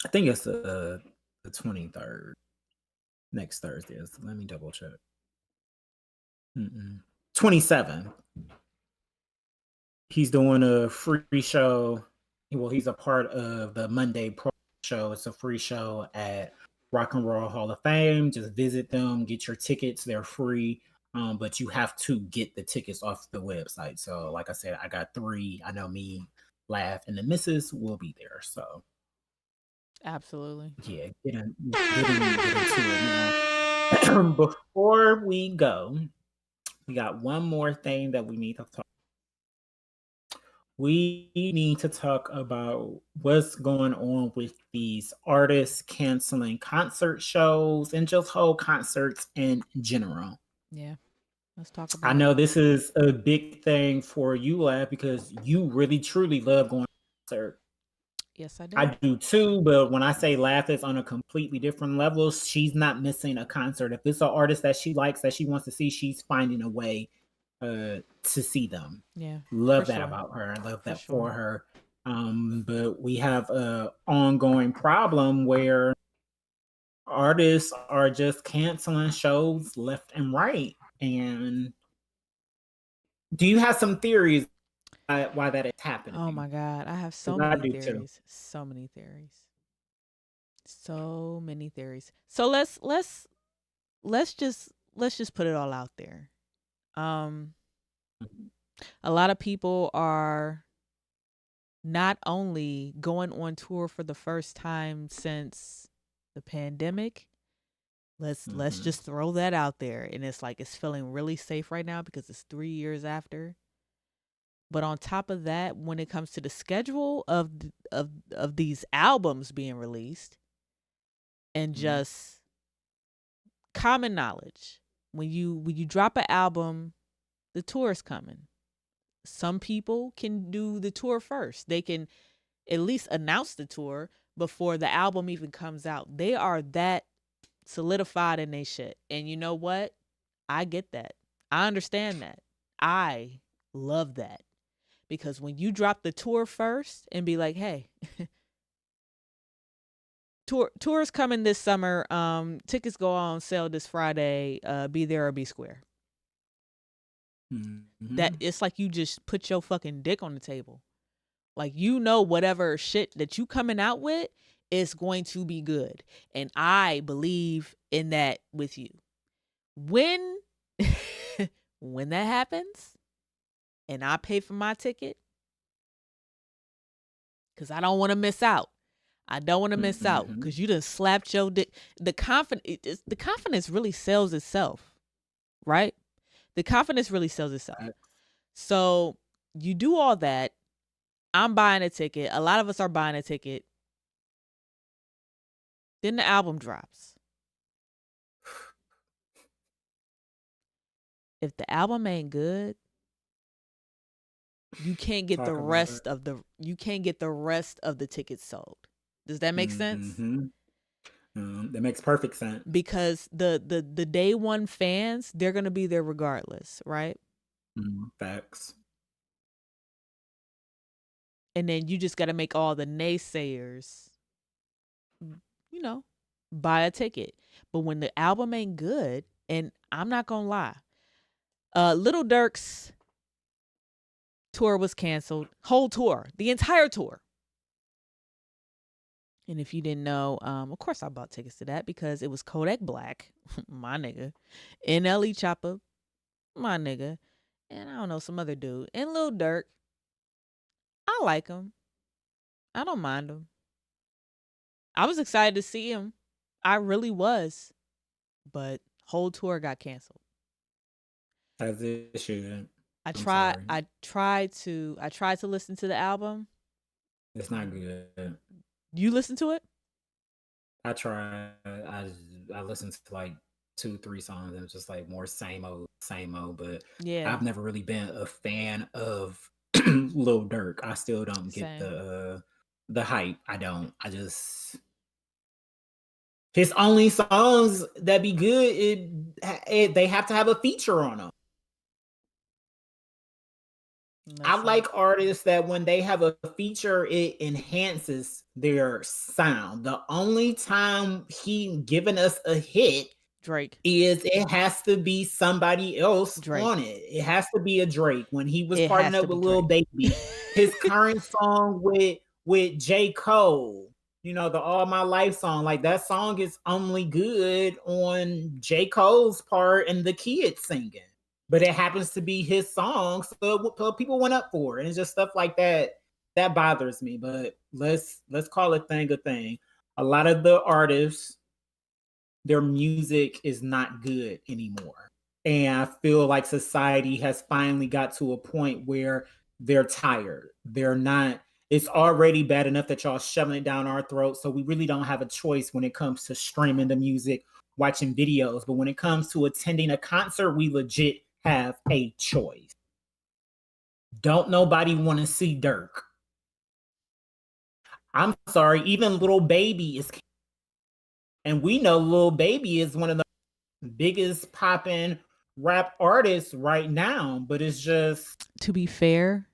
I think it's the 23rd. Next Thursday is. Let me double check. 27. He's doing a free show. Well, he's a part of the Monday Pro show. It's a free show at Rock and Roll Hall of Fame. Just visit them, get your tickets. They're free, but you have to get the tickets off the website. So, like I said, I got 3. I know me, Laugh, and the Missus will be there. So, absolutely. yeah, get into it now. Before we go, we got one more thing that we need to talk. We need to talk about what's going on with these artists canceling concert shows and just whole concerts in general. Yeah. Let's talk about I it. know this is a big thing for you, Lab, because you really truly love going to concert. Yes, I do. I do too, but when I say Laugh is on a completely different level, she's not missing a concert. If it's an artist that she likes, that she wants to see, she's finding a way to see them. Yeah. Love for that sure. about her. I love that sure. for her. But we have a ongoing problem where artists are just canceling shows left and right. And do you have some theories why that is happening? Oh my God. I have so 'Cause I many do too. theories. So many theories. So many theories. So let's just put it all out there. A lot of people are not only going on tour for the first time since the pandemic. Let's just throw that out there. And it's like it's feeling really safe right now because it's 3 years after. But on top of that, when it comes to the schedule of these albums being released, and just common knowledge, when you drop an album, the tour is coming. Some people can do the tour first. They can at least announce the tour before the album even comes out. They are that solidified in their shit. And you know what? I get that. I understand that. I love that. Because when you drop the tour first and be like, hey, tour's coming this summer. Tickets go on sale this Friday. Be there or be square. That it's like you just put your fucking dick on the table. Like, you know, whatever shit that you coming out with is going to be good. And I believe in that with you. When when that happens and I pay for my ticket, because I don't want to miss out. I don't want to miss out because you done slapped your dick. The confidence really sells itself, right? The confidence really sells itself. So you do all that. I'm buying a ticket. A lot of us are buying a ticket. Then the album drops. If the album ain't good, you can't get the rest of the tickets sold. Does that make sense? That makes perfect sense. Because the day one fans, they're gonna be there regardless, right? Facts. And then you just got to make all the naysayers, you know, buy a ticket. But when the album ain't good, and I'm not gonna lie, Lil Durk's tour was canceled. Whole tour, the entire tour. And if you didn't know, of course I bought tickets to that because it was Kodak Black, my nigga, NLE Choppa, my nigga, and I don't know, some other dude, and Lil Durk. I like him. I don't mind him. I was excited to see him. I really was. But whole tour got canceled. As it should. I tried to listen to the album. It's not good. You listen to it? I tried. I listened to like 2-3 songs and it's just like more same old. But Yeah. I've never really been a fan of Lil Durk. I still don't get the hype. I don't. I just, his only songs that be good, they have to have a feature on them. I like artists that when they have a feature, it enhances their sound. The only time he given us a hit, Drake, is it has to be somebody else on it. It has to be a Drake. When he was partnering up with Lil Baby, his current song with J. Cole, you know, the All My Life song, like that song is only good on J. Cole's part and the kids singing. But it happens to be his song, so people went up for it. And it's just stuff like that that bothers me. But let's call a thing. A lot of the artists, their music is not good anymore. And I feel like society has finally got to a point where they're tired. They're not, it's already bad enough that y'all shoving it down our throats. So we really don't have a choice when it comes to streaming the music, watching videos. But when it comes to attending a concert, we legit have a choice. Don't nobody want to see Dirk. I'm sorry, even Lil Baby is, and we know Lil Baby is one of the biggest poppin' rap artists right now, but it's just, to be fair,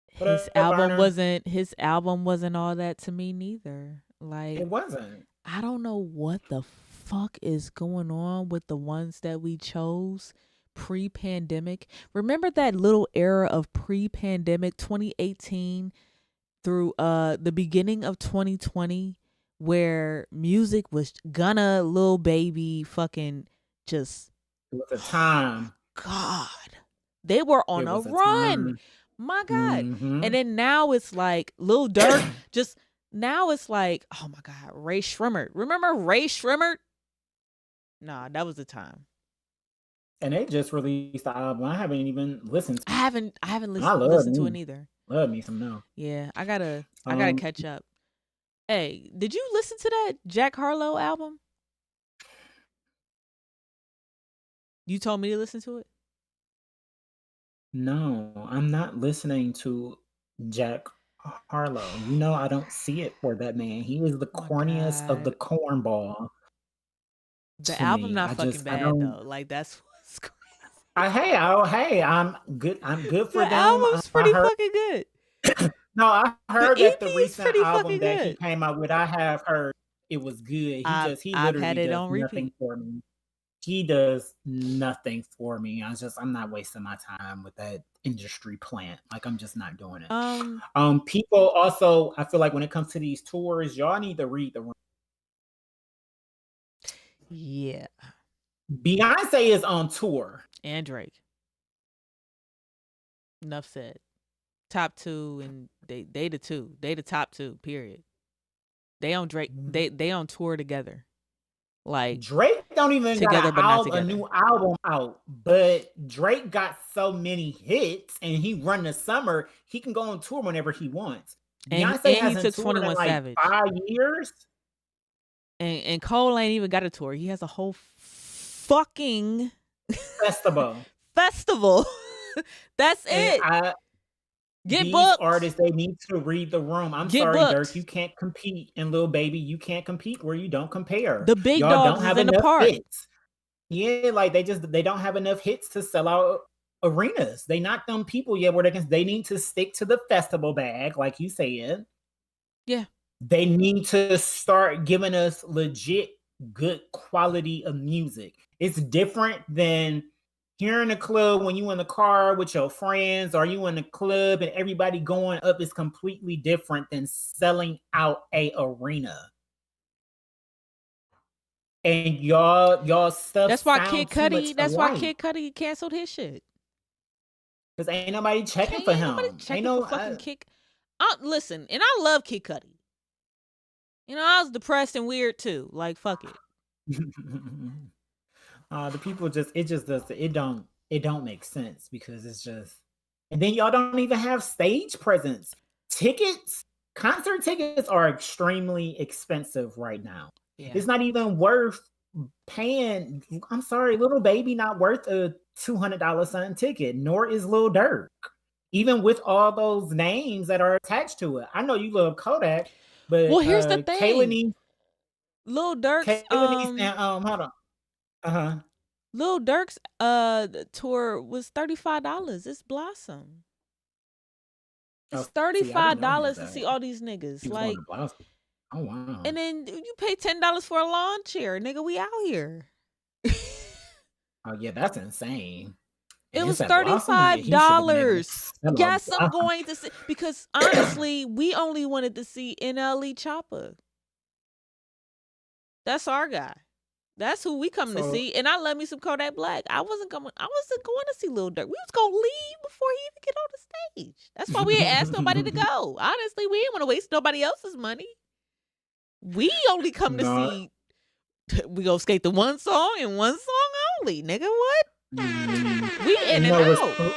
his album wasn't all that to me neither. Like, It wasn't. I don't know what the fuck is going on with the ones that we chose pre-pandemic. Remember that little era of pre-pandemic 2018 through the beginning of 2020 where music was Gunna, Lil Baby, fucking just It was a time. God. They were on It a was a run. time. My God. Mhm. And then now it's like Lil Durk just now it's like, oh my God, Ray Shrimmer. Remember Ray Shrimmer? Nah, that was the time. And they just released the album. I haven't even listened to I haven't I listened, love listened to it me. either. Love me some now. Yeah, I gotta Um, catch up. Hey, did you listen to that Jack Harlow album? You told me to listen to it? no, I'm not listening to Jack Harlow. You know, I don't see it for that man. He is the Oh my corniest of the God. cornball The to album me. not I fucking just, I bad don't. though. Like that's what's crazy. Hey, I'm good. I'm good for The them. album's I pretty heard. fucking good. No, I The heard that the EP's recent pretty album fucking that he good. came out with, I have heard it was good. He I've had literally it does on nothing repeat. for me. He does nothing for me. I'm not wasting my time with that industry plant. Like I'm just not doing it. People also, I feel like when it comes to these tours, y'all need to read the room. Yeah. Beyonce is on tour. And Drake. Enough said. Top two, and they the two. They the top two, period. They on Drake. They on tour together. Like Drake don't even together got but not a together. new album out, but Drake got so many hits and he run the summer, he can go on tour whenever he wants. And Beyonce he hasn't took toured in 21 like Savage. 5 years. And Cole ain't even got a tour. He has a whole fucking Festival. That's it. Get These booked. artists, they need to read the room. I'm Get sorry, booked. Dirk, you can't compete. And Lil Baby, you can't compete where you don't compare. The big Y'all dogs don't have is in the enough park. hits. Yeah, like they don't have enough hits to sell out arenas. They not them people yet where they need to stick to the festival bag, like you said. Yeah. They need to start giving us legit good quality of music. It's different than here in the club when you in the car with your friends, or you in the club and everybody going up is completely different than selling out a arena. And y'all stuff. That's why sound Kid too much Cudi. That's why alike. Kid Cudi canceled his shit. Cause ain't nobody checking for Ain't him. nobody checking Ain't no for fucking Kid. Listen, and I love Kid Cudi. You know, I was depressed and weird too. Like fuck it. The people it don't make sense because it's just, and then y'all don't even have stage presence. Concert tickets are extremely expensive right now. Yeah. It's not even worth paying. I'm sorry, Little Baby not worth a $200 something ticket, nor is Lil Durk. Even with all those names that are attached to it. I know you love Kodak, but Well, here's the thing. Kayla Lil Durk's hold on. Uh-huh. Lil Durk's tour was $35. It's Blossom. It's $35 to see all these niggas. Like, oh wow. and then you pay $10 for a lawn chair, nigga. We out here. Oh yeah, that's insane. It And was it's at Blossom? Yeah, he should've been able to $35. sell a Yes, I'm Blossom. going to see because honestly, we only wanted to see NLE Choppa. That's our guy. That's who we coming to So- see. And I love me some Kodak Black. I wasn't going to see Lil Durk. We was gonna leave before he even get on the stage. That's why we ain't asked nobody to go. Honestly, we didn't want to waste nobody else's money. We only come to No. see. We go skate the one song and one song only, nigga. What? We in You know and what's out. cool?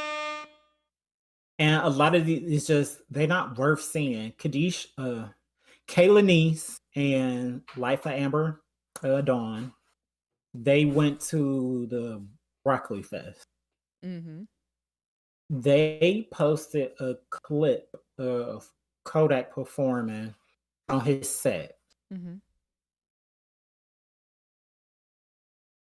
And a lot of these, it's just they're not worth seeing. Kayla Niece and Life of Amber Dawn, they went to the Broccoli Fest. Mm-hmm. They posted a clip of Kodak performing on his set. Mm-hmm.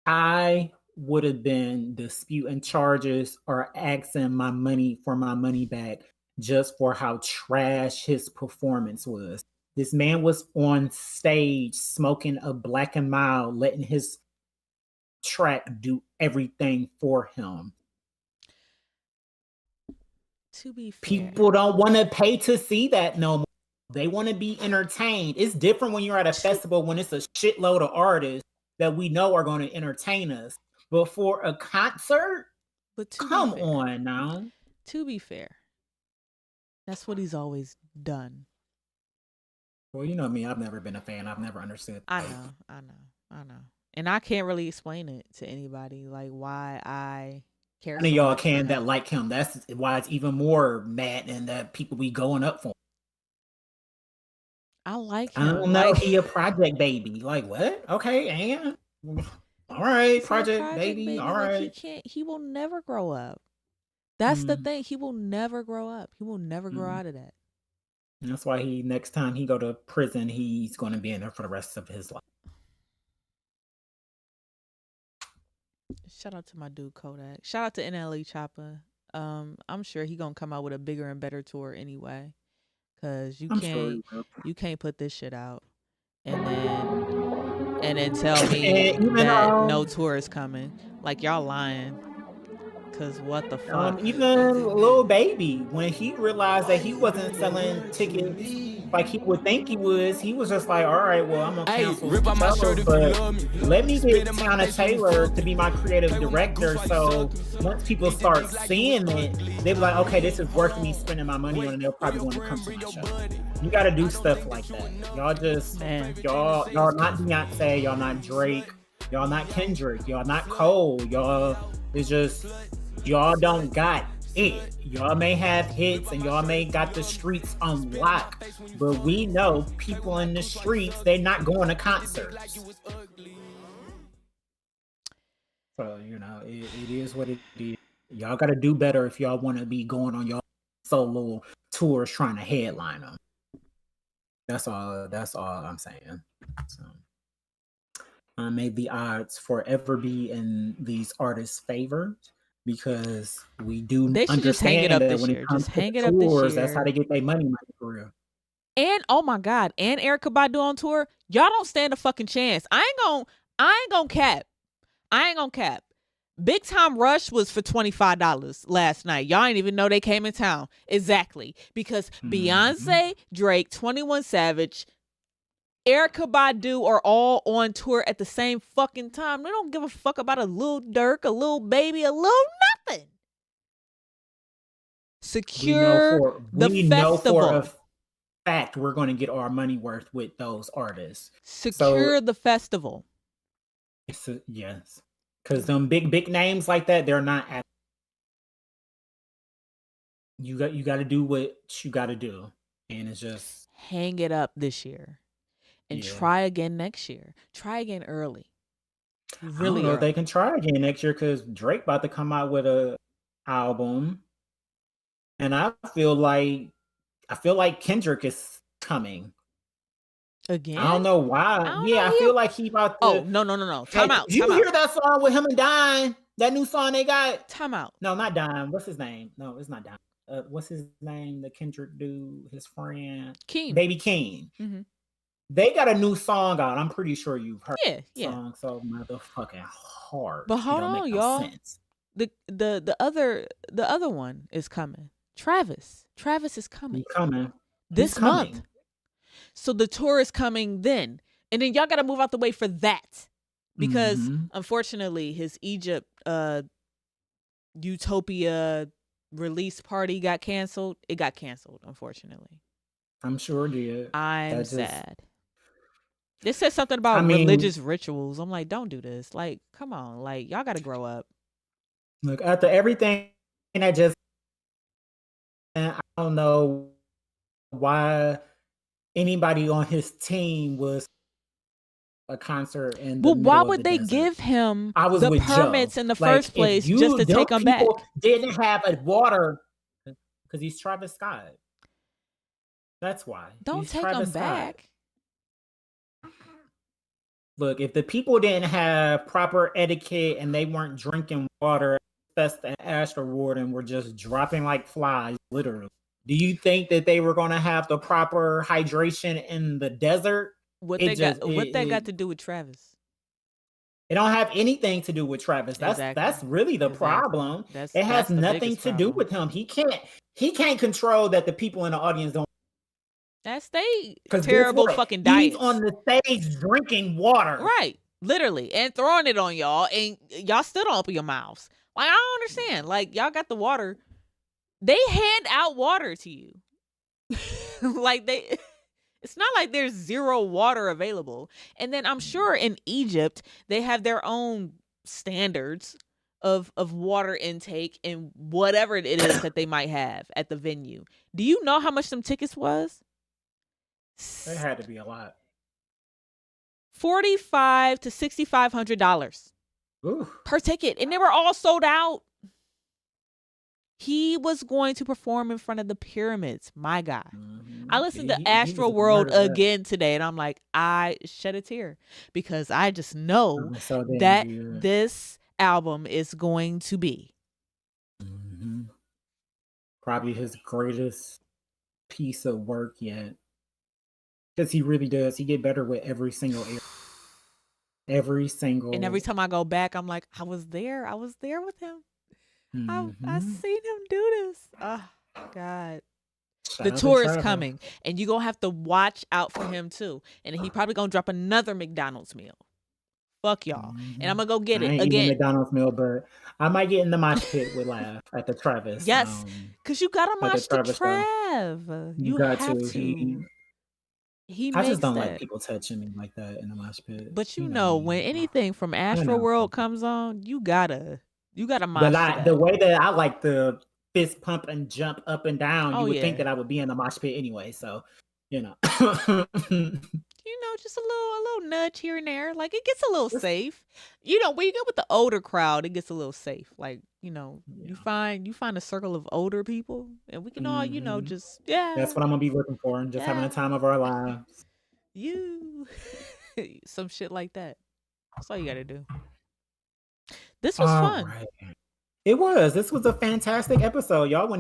I would have been disputing charges or asking my money back just for how trash his performance was. This man was on stage smoking a Black and Mild, letting his track do everything for him. To be fair, People don't want to pay to see that no more. They want to be entertained. It's different when you're at a festival when it's a shitload of artists that we know are going to entertain us. But for a concert, but to come be fair, on now. To be fair, that's what he's always done. Well, you know me, I've never been a fan. I've never understood. I know. And I can't really explain it to anybody, like why I care. None of so y'all much for can him. that like him. That's why it's even more mad and that people be going up for him. I like him. I don't know. Like, He a project baby. Like what? Okay, and all right, he's a project baby. All like, right. he will never grow up. That's the Mm. thing. He will never grow up. He will never grow Mm. out of that. That's why next time he go to prison, he's going to be in there for the rest of his life. Shout out to my dude Kodak. Shout out to NLE Choppa. I'm sure he gonna come out with a bigger and better tour anyway. Cause I'm sure he will. you can't put this shit out and then tell me And even, that no tour is coming. Like y'all lying. Cause what the fuck? Even Lil Baby, when he realized that he wasn't selling tickets like he would think he was just like, all right, well, I'm gonna cancel rip out my shows, shirt if but you love me. let me get Tiana Taylor to be my creative director. So once people start seeing it, they be like, okay, this is worth me spending my money on, and they'll probably want to come to my show. You got to do stuff like that. Y'all just, Man. y'all not Beyonce, y'all not Drake, y'all not Kendrick, y'all not Cole, y'all. It's just y'all don't got it. Y'all may have hits and y'all may got the streets on lock, but we know people in the streets, they're not going to concerts. So, you know, it is what it is. Y'all got to do better if y'all want to be going on y'all solo tours trying to headline them. That's all I'm saying. So, may the odds forever be in these artists' favor, because we do They should just hang it understand up that this when year. it comes Just to hang it up this tours, that's how year. they get their money for real. And oh my God, and Erykah Badu on tour, y'all don't stand a fucking chance. I ain't gonna cap. Big Time Rush was for $25 last night. Y'all ain't even know they came in town. Exactly. Because Beyonce, Drake, 21 Savage, Erykah Badu are all on tour at the same fucking time. They don't give a fuck about a Lil Durk, a Lil Baby, a Lil nothing. Secure the We know for festival. a fact we're going to get our money worth with those artists. Secure the festival. Yes, because them big names like that, they're not. You got to do what you got to do, and it's just hang it up this year, and try again next year. Try again early. Really, Really, I don't know if early. they can try again next year because Drake about to come out with a album, and I feel like Kendrick is coming Again? I don't know why. I feel like he about to. Oh, no. Time out. Did you hear that song with him and Dime? That new song they got? Time out. No, not Dime. What's his name? No, it's not Dime. What's his name? The Kendrick dude, his friend? King. Baby King. Mm-hmm. They got a new song out. I'm pretty sure you've heard the song so motherfucking hard. But hold on, y'all. Sense. The other one is coming. Travis is coming. He's coming. This month. So the tour is coming then. And then y'all gotta move out the way for that. Because unfortunately his Egypt Utopia release party got canceled. It got canceled, unfortunately. I'm sure it did. I'm sad. They said something about religious rituals. I'm like, don't do this. Like, come on. Like, y'all got to grow up. Look, after everything I just, I don't know why anybody on his team was a concert in the Well, why middle would of the they desert. give him I was the with permits Joe. in the Like, first place if just to them take them back? people didn't have a water because he's Travis Scott. That's why. Don't He's take Travis them back. Scott. Look, if the people didn't have proper etiquette and they weren't drinking water, Fest and Astro Ward and were just dropping like flies, literally. Do you think that they were going to have the proper hydration in the desert? What It they got? just What that got it to do with Travis? it don't have anything to do with Travis. That's Exactly. really the Exactly. problem. That's It has the nothing biggest to do problem. with him. He can't control that the people in the audience don't. That's they Because guess terrible what? fucking He's diets. on the stage drinking water. Right. Literally. And throwing it on y'all. And y'all still don't open your mouths. Like, I don't understand. Like, y'all got the water. They hand out water to you. Like, it's not like there's zero water available. And then I'm sure in Egypt, they have their own standards of water intake and whatever it is that they might have at the venue. Do you know how much them tickets was? It had to be a lot. $4,500 to $6,500 Ooh. per ticket, and they were all sold out. He was going to perform in front of the pyramids. My God. I listened to Astro World again today, and I'm like, I shed a tear because I just know So damn that good. this album is going to be Probably his greatest piece of work yet. Because he really does. He get better with every single era. Every single. And every time I go back, I'm like, I was there with him. I seen him do this. Oh God. Shout The out to tour is Trevor. coming, and you're gonna have to watch out for him too. And he probably gonna drop another McDonald's meal. Fuck y'all. And I'm gonna go get I it ain't eating again. McDonald's meal, but I might get in the mosh pit with Laugh at the Travis. Yes, because you gotta at the watch the Travis show. Trav. You got have to. to. He I makes just don't that. like people touching me like that in the mosh pit. But you know, when anything from Astro World comes on, you gotta mosh to that. The way that I like the fist pump and jump up and down, Oh, you would think yeah. that I would be in the mosh pit anyway. So, You know, just a little nudge here and there. Like, it gets a little safe. You know, when you get with the older crowd, it gets a little safe. Like, you know, you find a circle of older people, and we can all, you know, just that's what I'm gonna be looking for. Just having the time of our lives. some shit like that. That's all you gotta do. This was fun. Right. It was. This was a fantastic episode, y'all.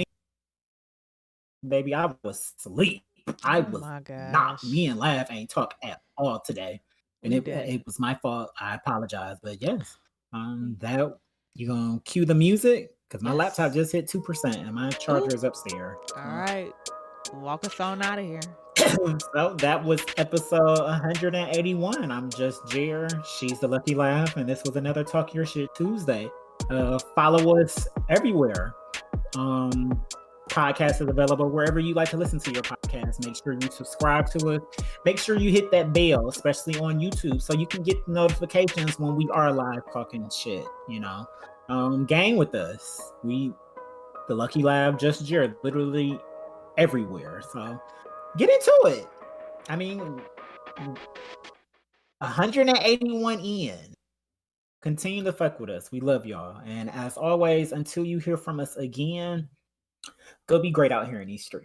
Baby, I was asleep. I was not. Me and Laugh ain't talk at all today, and it was my fault. I apologize, but yes, that you gonna cue the music because my laptop just hit 2% and my charger is upstairs. All right, walk us on out of here. So that was episode 181. I'm just Jer. She's the Lucky Laugh, and this was another Talk Your Shit Tuesday. Follow us everywhere. Podcast is available wherever you like to listen to your podcast. Make sure you subscribe to it. Make sure you hit that bell, especially on YouTube, so you can get notifications when we are live talking shit. You know, gang with us. We, the Lucky Lab, just Jared, literally everywhere. So get into it. I mean, 181 in. Continue to fuck with us. We love y'all. And as always, until you hear from us again, go be great out here in these streets.